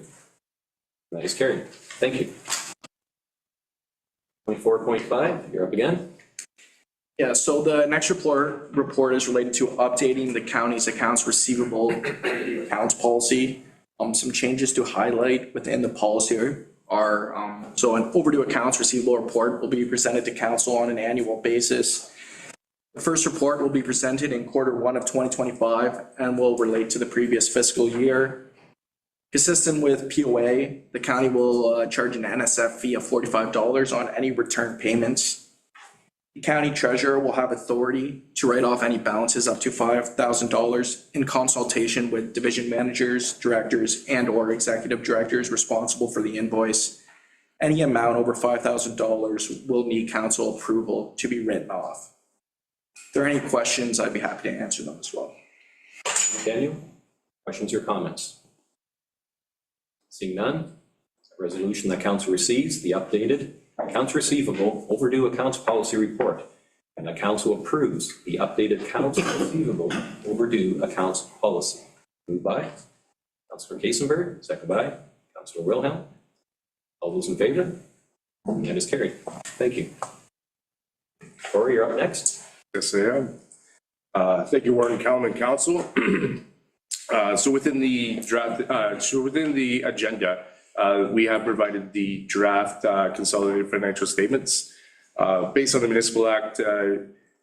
That is carried. Thank you. 24.5, you're up again. Yeah, so the next report is related to updating the county's accounts receivable accounts policy. Some changes to highlight within the policy are, so an overdue accounts receivable report will be presented to council on an annual basis. The first report will be presented in Q1 of 2025 and will relate to the previous fiscal year. Consistent with POA, the county will charge an NSF fee of $45 on any return payments. The county treasurer will have authority to write off any balances up to $5,000 in consultation with division managers, directors, and/or executive directors responsible for the invoice. Any amount over $5,000 will need council approval to be written off. If there are any questions, I'd be happy to answer them as well. Daniel, questions or comments? Seeing none, a resolution that council receives the updated accounts receivable overdue accounts policy report and the council approves the updated accounts receivable overdue accounts policy. Moved by Councillor Kaisenberg, second by Councillor Wilhelm. All those in favor? That is carried. Thank you. Corey, you're up next. Yes, I am. Thank you, Warden Kellum and Council. So within the draft, within the agenda, we have provided the draft consolidated financial statements. Based on the Municipal Act,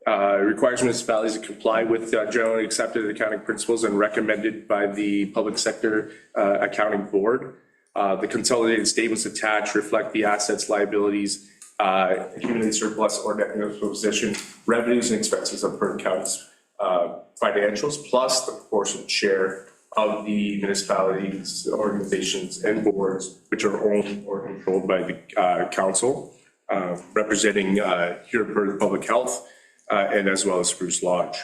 requires municipalities to comply with generally accepted accounting principles and recommended by the Public Sector Accounting Board. The consolidated statements attached reflect the assets, liabilities, accumulated surplus or net municipal position, revenues and expenses of Perth County's financials, plus the proportionate share of the municipalities, organizations, and boards which are owned or controlled by the council, representing here Perth Public Health and as well as Spruce Lodge.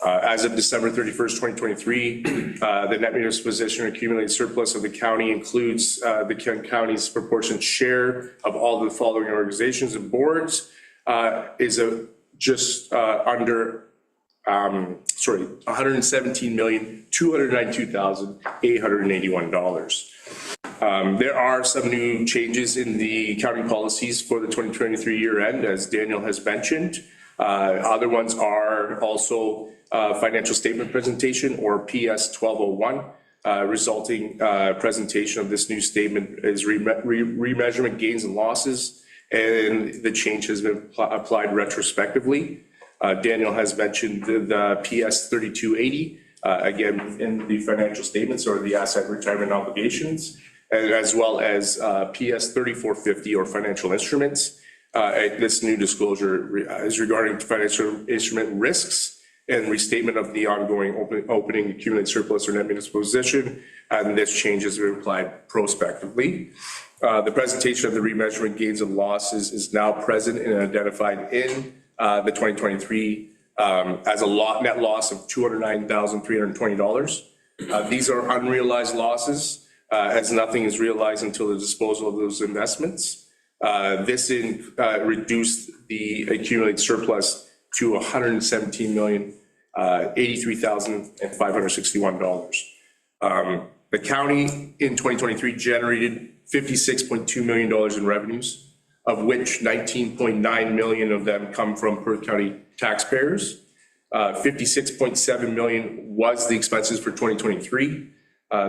As of December 31st, 2023, the net municipal position accumulated surplus of the county includes the county's proportionate share of all the following organizations and boards is just under $117,292,881. There are some new changes in the county policies for the 2023 year end, as Daniel has mentioned. Other ones are also financial statement presentation, or PS 1201. Resulting presentation of this new statement is remeasurement gains and losses, and the change has been applied retrospectively. Daniel has mentioned the PS 3280, again, in the financial statements or the asset retirement obligations, as well as PS 3450 or financial instruments. This new disclosure is regarding financial instrument risks and restatement of the ongoing opening accumulated surplus or net municipal position, and this change has been applied prospectively. The presentation of the remeasurement gains and losses is now present and identified in the 2023 as a net loss of $209,320. These are unrealized losses, as nothing is realized until the disposal of those investments. This reduced the accumulated surplus to $117,083,561. The county in 2023 generated $56.2 million in revenues, of which $19.9 million of them come from Perth County taxpayers. $56.7 million was the expenses for 2023.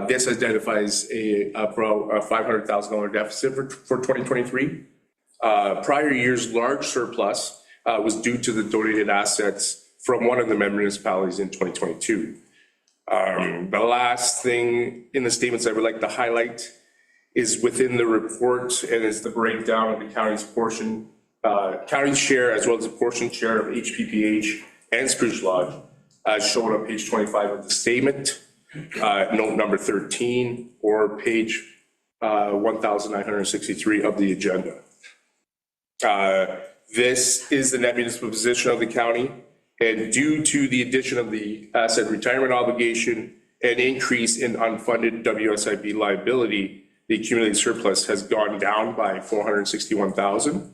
This identifies a $500,000 deficit for 2023. Prior year's large surplus was due to the donated assets from one of the member municipalities in 2022. The last thing in the statements I would like to highlight is within the report, and it's the breakdown of the county's portion, county share as well as the portion share of HPPH and Spruce Lodge, as shown on page 25 of the statement, note number 13, or page 1963 of the agenda. This is the net municipal position of the county, and due to the addition of the asset retirement obligation and increase in unfunded WSIB liability, the accumulated surplus has gone down by $461,000.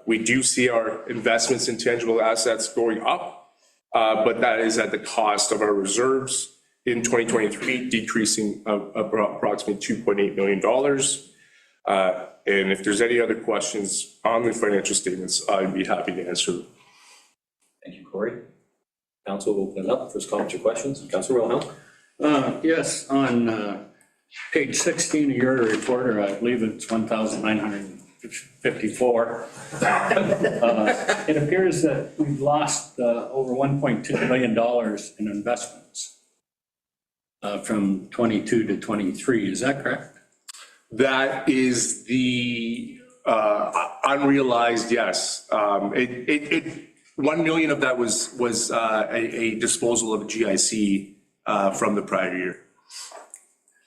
We do see our investments in tangible assets going up, but that is at the cost of our reserves in 2023, decreasing approximately $2.8 million. And if there's any other questions on the financial statements, I'd be happy to answer them. Thank you, Corey. Council will open it up. First comments or questions. Councilor Wilhelm. Yes, on page 16 of your report, or I believe it's 1,954. It appears that we've lost over $1.2 million in investments from 22 to 23. Is that correct? That is the unrealized, yes. 1 million of that was a disposal of GIC from the prior year.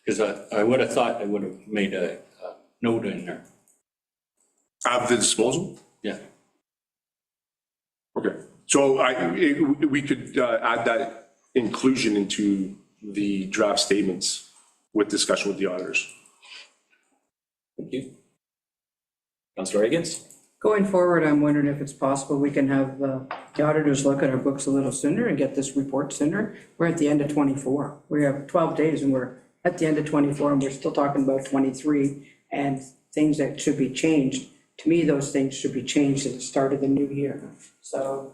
Because I would have thought they would have made a note in there. Of the disposal? Yeah. Okay, so we could add that inclusion into the draft statements with discussion with the auditors. Thank you. Councilor Higgins. Going forward, I'm wondering if it's possible we can have the auditors look at our books a little sooner and get this report sooner. We're at the end of 24. We have 12 days and we're at the end of 24 and we're still talking about 23 and things that should be changed. To me, those things should be changed at the start of the new year. So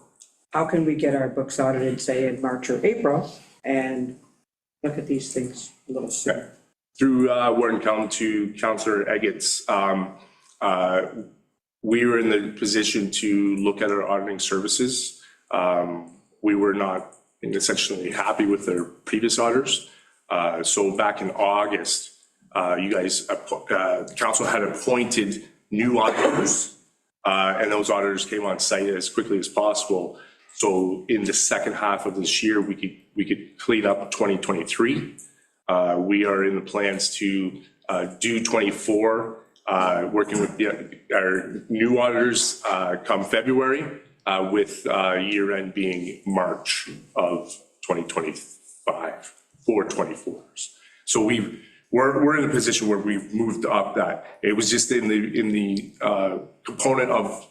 how can we get our books audited, say, in March or April and look at these things a little sooner? Through Warden County to Councilor Eggett's, we were in the position to look at our auditing services. We were not essentially happy with their previous auditors. So back in August, you guys, council had appointed new auditors, and those auditors came on site as quickly as possible. So in the second half of this year, we could clean up 2023. We are in the plans to do 24, working with our new auditors come February, with year end being March of 2025 for 24s. So we're in a position where we've moved up that. It was just in the component of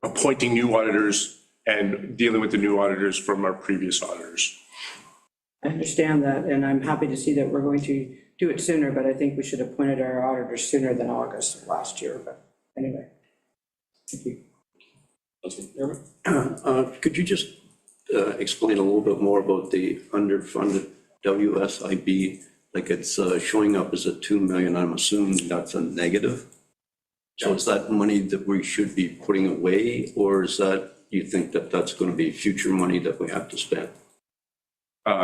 appointing new auditors and dealing with the new auditors from our previous auditors. I understand that, and I'm happy to see that we're going to do it sooner, but I think we should have appointed our auditors sooner than August of last year, but anyway. Thank you. Could you just explain a little bit more about the underfunded WSIB? Like it's showing up as a 2 million, I'm assuming that's a negative. So is that money that we should be putting away, or is that, you think that that's going to be future money that we have to spend?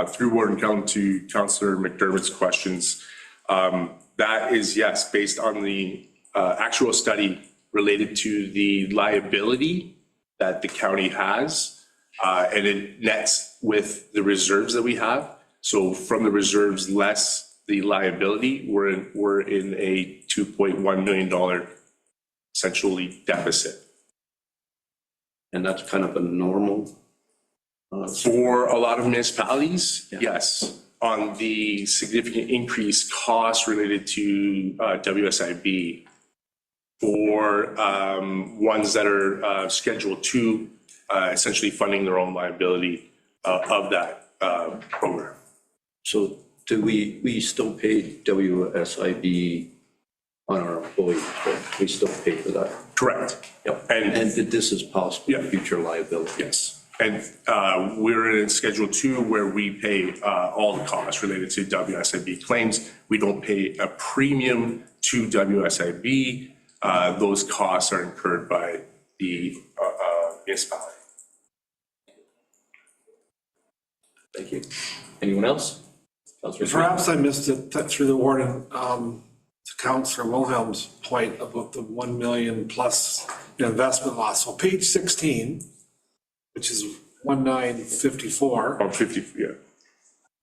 Through Warden County to Councillor McDermott's questions, that is, yes, based on the actual study related to the liability that the county has, and it nets with the reserves that we have. So from the reserves less the liability, we're in a $2.1 million essentially deficit. And that's kind of a normal? For a lot of municipalities, yes. On the significant increased costs related to WSIB, for ones that are Schedule 2 essentially funding their own liability of that program. So do we still pay WSIB on our employees, right? We still pay for that? Correct. Yep. And that this is possible future liability? Yes. And we're in Schedule 2 where we pay all the costs related to WSIB claims. We don't pay a premium to WSIB. Those costs are incurred by the municipality. Thank you. Anyone else? Councillor Smith? Perhaps I missed it through the warden, to Councillor Wilhelm's point about the 1 million plus investment loss. So page 16, which is 1954. Oh, 50, yeah.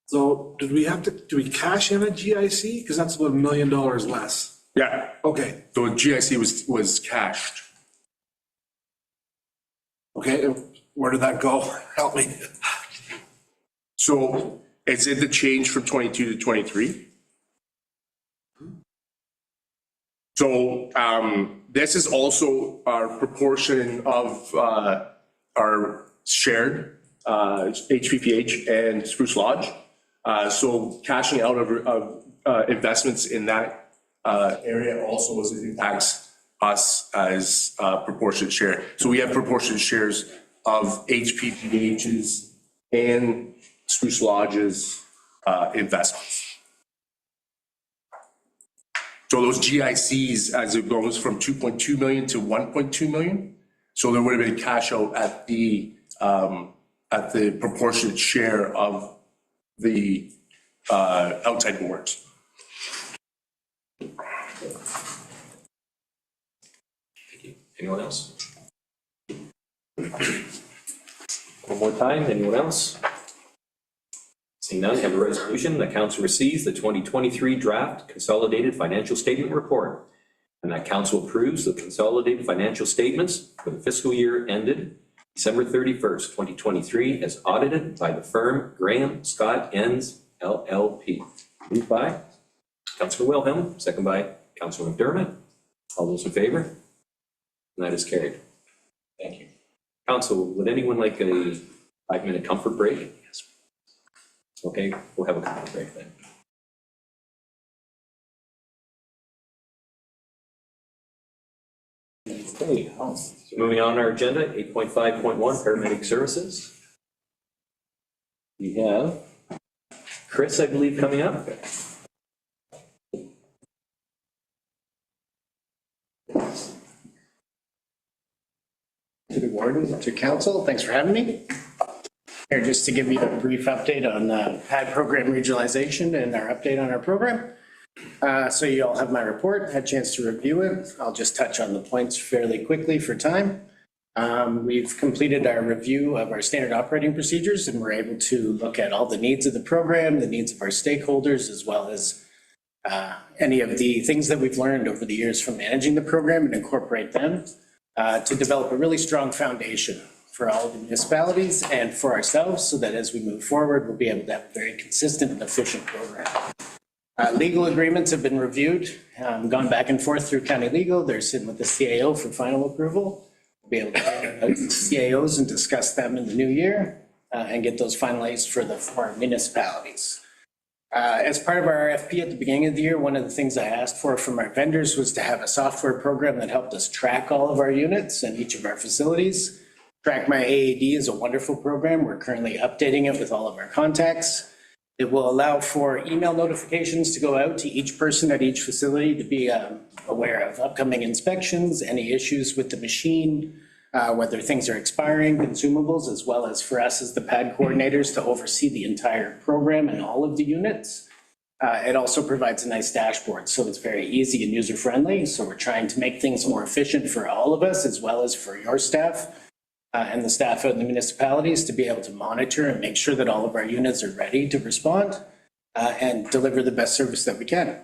So do we cash in a GIC? Because that's about $1 million less. Yeah. Okay. So GIC was cashed. Okay, where did that go? Help me. So is it the change from 22 to 23? So this is also our proportion of our shared HPPH and Spruce Lodge. So cashing out of investments in that area also impacts us as proportionate share. So we have proportionate shares of HPPHs and Spruce Lodge's investments. So those GICs, as it goes from 2.2 million to 1.2 million, so there would have been cash out at the proportionate share of the outside boards. Thank you. Anyone else? One more time, anyone else? Seeing none, have a resolution. The council receives the 2023 draft consolidated financial statement report, and that council approves the consolidated financial statements for the fiscal year ended December 31st, 2023, as audited by the firm Graham Scott Enns LLP. Moved by Councillor Wilhelm, second by Councillor McDermott. All those in favor? And that is carried. Thank you. Council, would anyone like a 5-minute comfort break? Yes. Okay, we'll have a comfort break then. Okay, so moving on our agenda, 8.5.1, paramedic services. We have Chris, I believe, coming up. To the warden, to council, thanks for having me. Here just to give you a brief update on PAD program regionalization and our update on our program. So you all have my report, had a chance to review it. I'll just touch on the points fairly quickly for time. We've completed our review of our standard operating procedures, and we're able to look at all the needs of the program, the needs of our stakeholders, as well as any of the things that we've learned over the years from managing the program and incorporate them to develop a really strong foundation for all of the municipalities and for ourselves, so that as we move forward, we'll be able to have a very consistent and efficient program. Legal agreements have been reviewed, gone back and forth through county legal. They're sitting with the CAO for final approval. We'll be able to CAOs and discuss them in the new year and get those finalized for our municipalities. As part of our RFP at the beginning of the year, one of the things I asked for from our vendors was to have a software program that helped us track all of our units and each of our facilities. Track My AAD is a wonderful program. We're currently updating it with all of our contacts. It will allow for email notifications to go out to each person at each facility to be aware of upcoming inspections, any issues with the machine, whether things are expiring, consumables, as well as for us as the PAD coordinators to oversee the entire program and all of the units. It also provides a nice dashboard, so it's very easy and user-friendly. So we're trying to make things more efficient for all of us, as well as for your staff and the staff out in the municipalities, to be able to monitor and make sure that all of our units are ready to respond and deliver the best service that we can.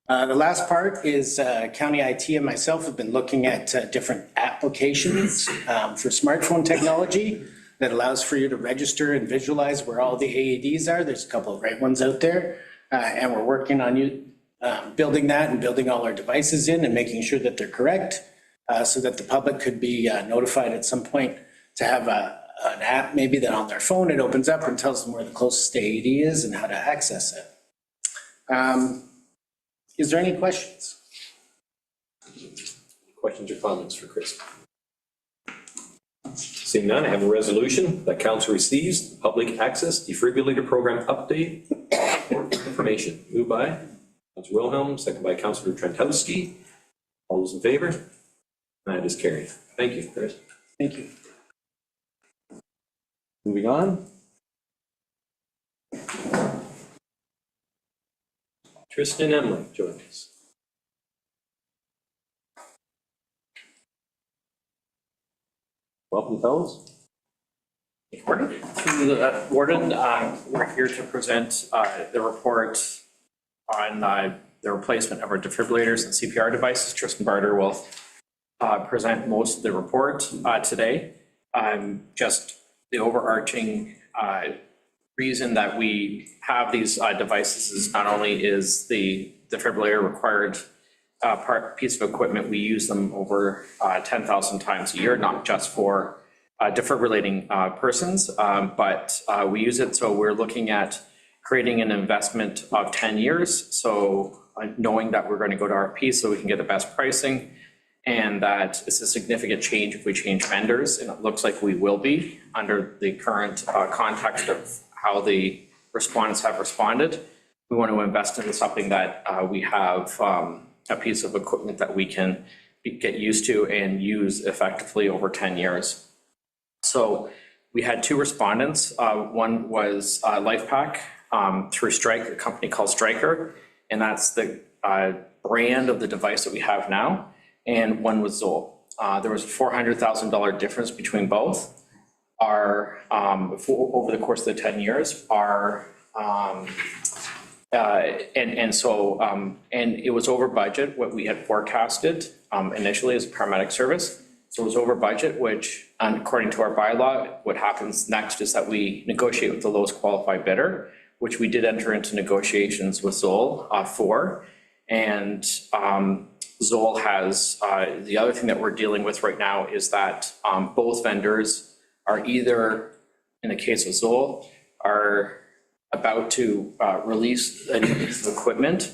The last part is County IT and myself have been looking at different applications for smartphone technology that allows for you to register and visualize where all the AEDs are. There's a couple of great ones out there, and we're working on building that and building all our devices in and making sure that they're correct, so that the public could be notified at some point to have an app maybe that on their phone, it opens up and tells them where the closest AED is and how to access it. Is there any questions? Questions or comments for Chris? Seeing none, I have a resolution that council receives public access defibrillator program update for information. Moved by Councilor Wilhelm, second by Councilor Trentowski. All those in favor? That is carried. Thank you, Chris. Thank you. Moving on. Tristan Emily joins us. Welcome, fellows. Through the Warden, we're here to present the report on the replacement of our defibrillators and CPR devices. Tristan Barter will present most of the report today. Just the overarching reason that we have these devices is not only is the defibrillator required piece of equipment, we use them over 10,000 times a year, not just for defibrillating persons, but we use it, so we're looking at creating an investment of 10 years. So knowing that we're going to go to RFP so we can get the best pricing, and that it's a significant change if we change vendors, and it looks like we will be under the current context of how the respondents have responded. We want to invest into something that we have a piece of equipment that we can get used to and use effectively over 10 years. So we had two respondents. One was LifePack through Strike, a company called Stryker, and that's the brand of the device that we have now. And one was Zoll. There was a $400,000 difference between both. Over the course of the 10 years, and it was over budget, what we had forecasted initially as a paramedic service. So it was over budget, which according to our bylaw, what happens next is that we negotiate with the lowest qualified bidder, which we did enter into negotiations with Zoll for. And Zoll has, the other thing that we're dealing with right now is that both vendors are either, in the case of Zoll, are about to release a new piece of equipment,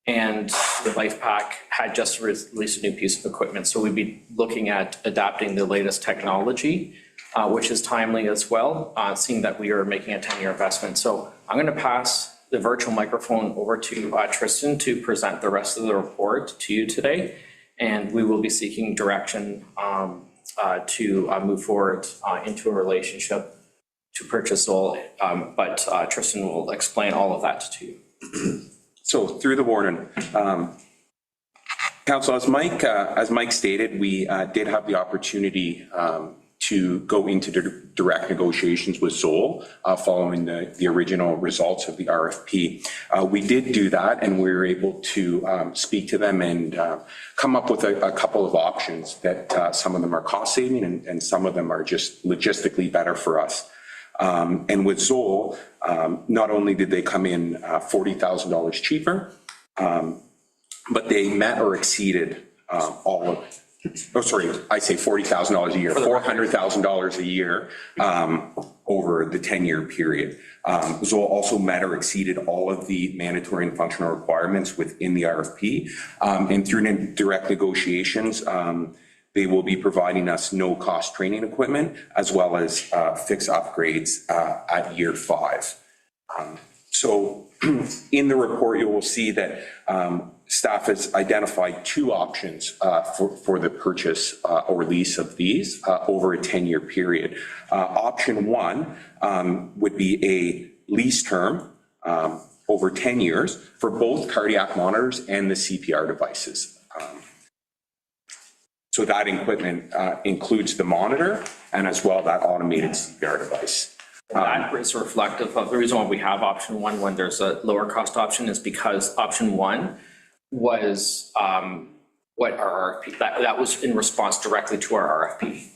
and the LifePack had just released a new piece of equipment. So we'd be looking at adapting the latest technology, which is timely as well, seeing that we are making a 10-year investment. So I'm going to pass the virtual microphone over to Tristan to present the rest of the report to you today, and we will be seeking direction to move forward into a relationship to purchase Zoll, but Tristan will explain all of that to you. So through the Warden, Council, as Mike stated, we did have the opportunity to go into direct negotiations with Zoll following the original results of the RFP. We did do that, and we were able to speak to them and come up with a couple of options that some of them are cost saving and some of them are just logistically better for us. And with Zoll, not only did they come in $40,000 cheaper, but they met or exceeded all of, I say $40,000 a year, $400,000 a year over the 10-year period. Zoll also met or exceeded all of the mandatory and functional requirements within the RFP. And through direct negotiations, they will be providing us no-cost training equipment as well as fixed upgrades at year 5. So in the report, you will see that staff has identified 2 options for the purchase or lease of these over a 10-year period. Option 1 would be a lease term over 10 years for both cardiac monitors and the CPR devices. So that equipment includes the monitor and as well that automated CPR device. That is reflective of the reason why we have option 1 when there's a lower cost option is because option 1 was what our RFP, that was in response directly to our RFP.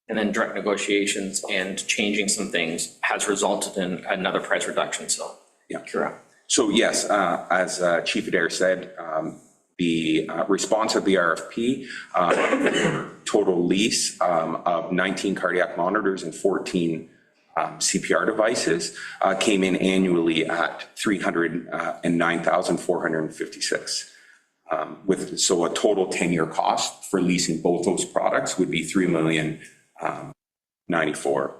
And then direct negotiations and changing some things has resulted in another price reduction. So, yeah, correct. So yes, as Chief Adair said, the response of the RFP, total lease of 19 cardiac monitors and 14 CPR devices came in annually at $309,456. So a total 10-year cost for leasing both those products would be $3,094,000.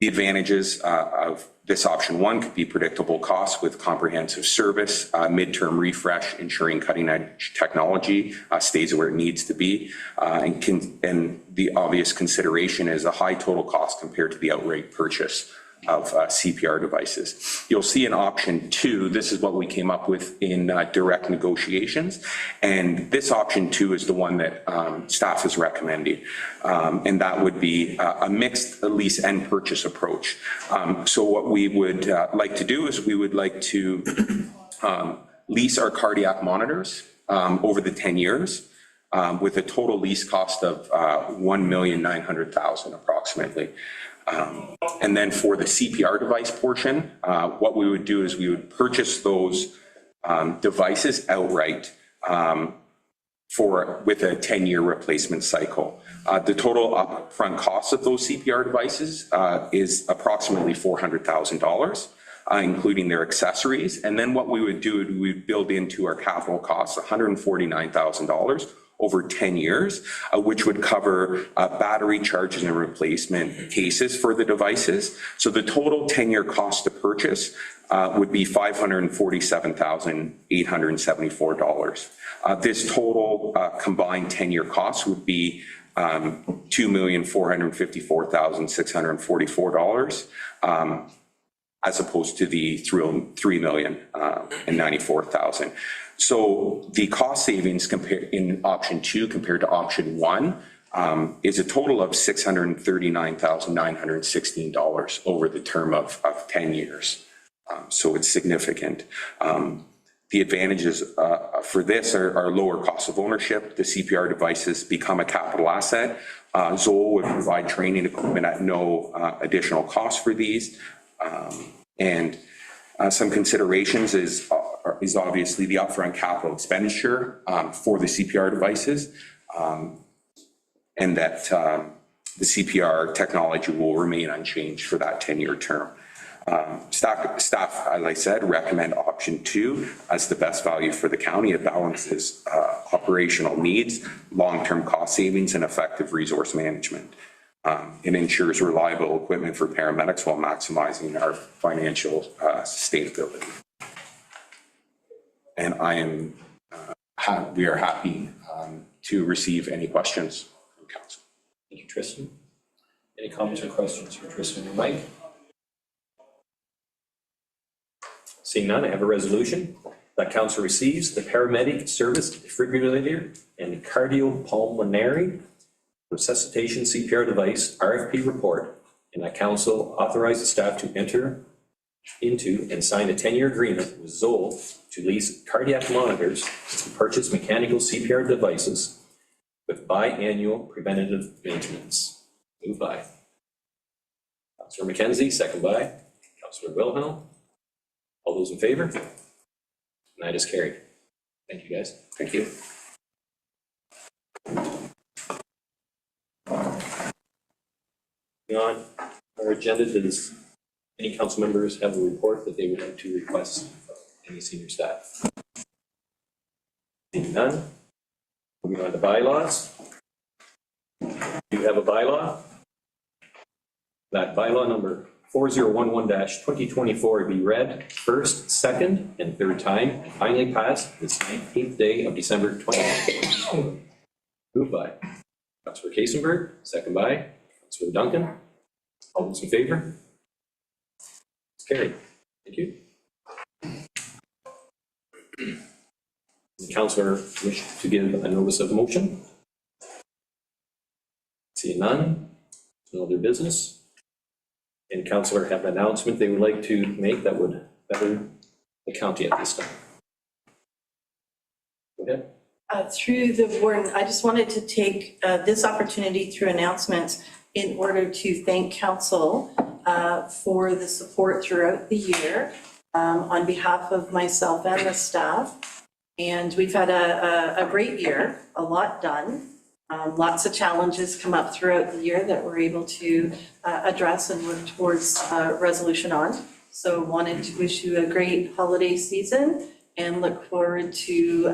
The advantages of this option one could be predictable costs with comprehensive service, midterm refresh, ensuring cutting edge technology stays where it needs to be, and the obvious consideration is a high total cost compared to the outright purchase of CPR devices. You'll see in option two, this is what we came up with in direct negotiations. And this option two is the one that staff is recommending. And that would be a mixed lease and purchase approach. So what we would like to do is we would like to lease our cardiac monitors over the 10 years with a total lease cost of $1,900,000 approximately. And then for the CPR device portion, what we would do is we would purchase those devices outright with a 10-year replacement cycle. The total upfront cost of those CPR devices is approximately $400,000, including their accessories. And then what we would do is we would build into our capital costs $149,000 over 10 years, which would cover battery charges and replacement cases for the devices. So the total 10-year cost to purchase would be $547,874. This total combined 10-year cost would be $2,454,644, as opposed to the $3,094,000. So the cost savings in option two compared to option one is a total of $639,916 over the term of 10 years. So it's significant. The advantages for this are lower cost of ownership. The CPR devices become a capital asset. Zoll would provide training equipment at no additional cost for these. And some considerations is obviously the upfront capital expenditure for the CPR devices, and that the CPR technology will remain unchanged for that 10-year term. Staff, as I said, recommend option two as the best value for the county. It balances operational needs, long-term cost savings, and effective resource management. It ensures reliable equipment for paramedics while maximizing our financial sustainability. And we are happy to receive any questions from council. Thank you, Tristan. Any comments or questions for Tristan or Mike? Seeing none, I have a resolution that council receives the paramedic service defibrillator and cardiopulmonary resuscitation CPR device RFP report, and that council authorizes staff to enter into and sign a 10-year agreement with Zoll to lease cardiac monitors and purchase mechanical CPR devices with biannual preventative maintenance. Moved by Councillor McKenzie, second by Councillor Wilhelm. All those in favor? And that is carried. Thank you, guys. Thank you. On our agenda, does any council members have a report that they would like to request from any senior staff? Seeing none, moving on to bylaws. You have a bylaw. That bylaw number 4011-2024 be read first, second, and third time, and finally passed this 19th day of December 2020. Moved by Councillor Kasenberg, second by Councillor Duncan. All those in favor? It's carried. Thank you. The councillor wish to give a notice of motion? Seeing none, no other business. And councillor have an announcement they would like to make that would better the county at this time. Go ahead. Through the warden, I just wanted to take this opportunity through announcements in order to thank council for the support throughout the year on behalf of myself and the staff. And we've had a great year, a lot done. Lots of challenges come up throughout the year that we're able to address and work towards resolution on. So wanted to wish you a great holiday season and look forward to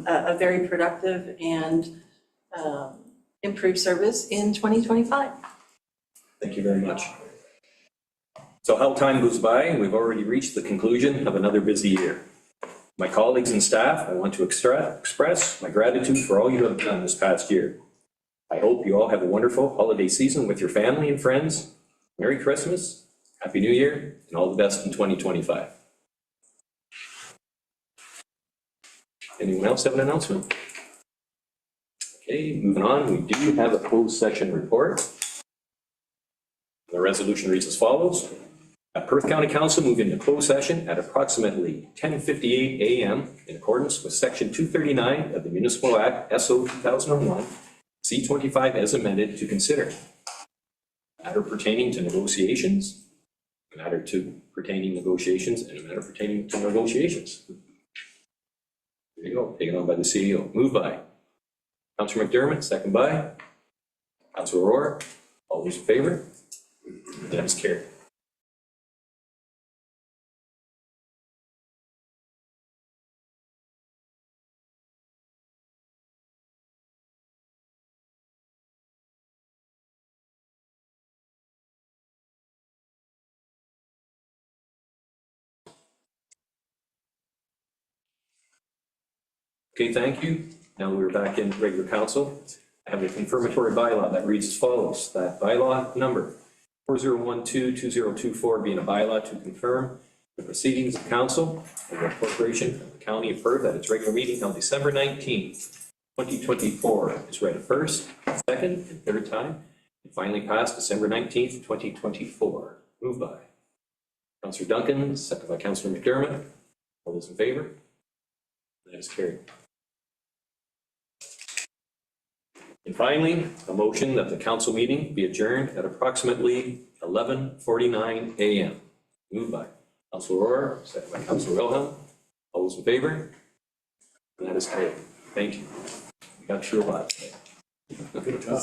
a very productive and improved service in 2025. Thank you very much. So how time goes by, and we've already reached the conclusion of another busy year. My colleagues and staff, I want to express my gratitude for all you have done this past year. I hope you all have a wonderful holiday season with your family and friends. Merry Christmas, Happy New Year, and all the best in 2025. Anyone else have an announcement? Okay, moving on, we do have a closed session report. The resolution reads as follows. Perth County Council moved into closed session at approximately 10:58 a.m. in accordance with Section 239 of the Municipal Act SO 2001, C25 as amended, to consider a matter pertaining to negotiations, a matter pertaining to negotiations, and a matter pertaining to negotiations. There you go, taken on by the CEO. Moved by Councillor McDermott, second by Councillor Rohr. All those in favor? That is carried. Okay, thank you. Now we're back in regular council. I have a confirmatory bylaw that reads as follows. That bylaw number 4012-2024 being a bylaw to confirm the proceedings of council of the corporation of the county of Perth at its regular meeting held December 19th, 2024. It's read a first, second, and third time, and finally passed December 19th, 2024. Moved by Councillor Duncan, second by Councillor McDermott. All those in favor? That is carried. And finally, a motion that the council meeting be adjourned at approximately 11:49 a.m. Moved by Councillor Rohr, second by Councillor Wilhelm. All those in favor? And that is carried. Thank you. We got through a lot today. Good job.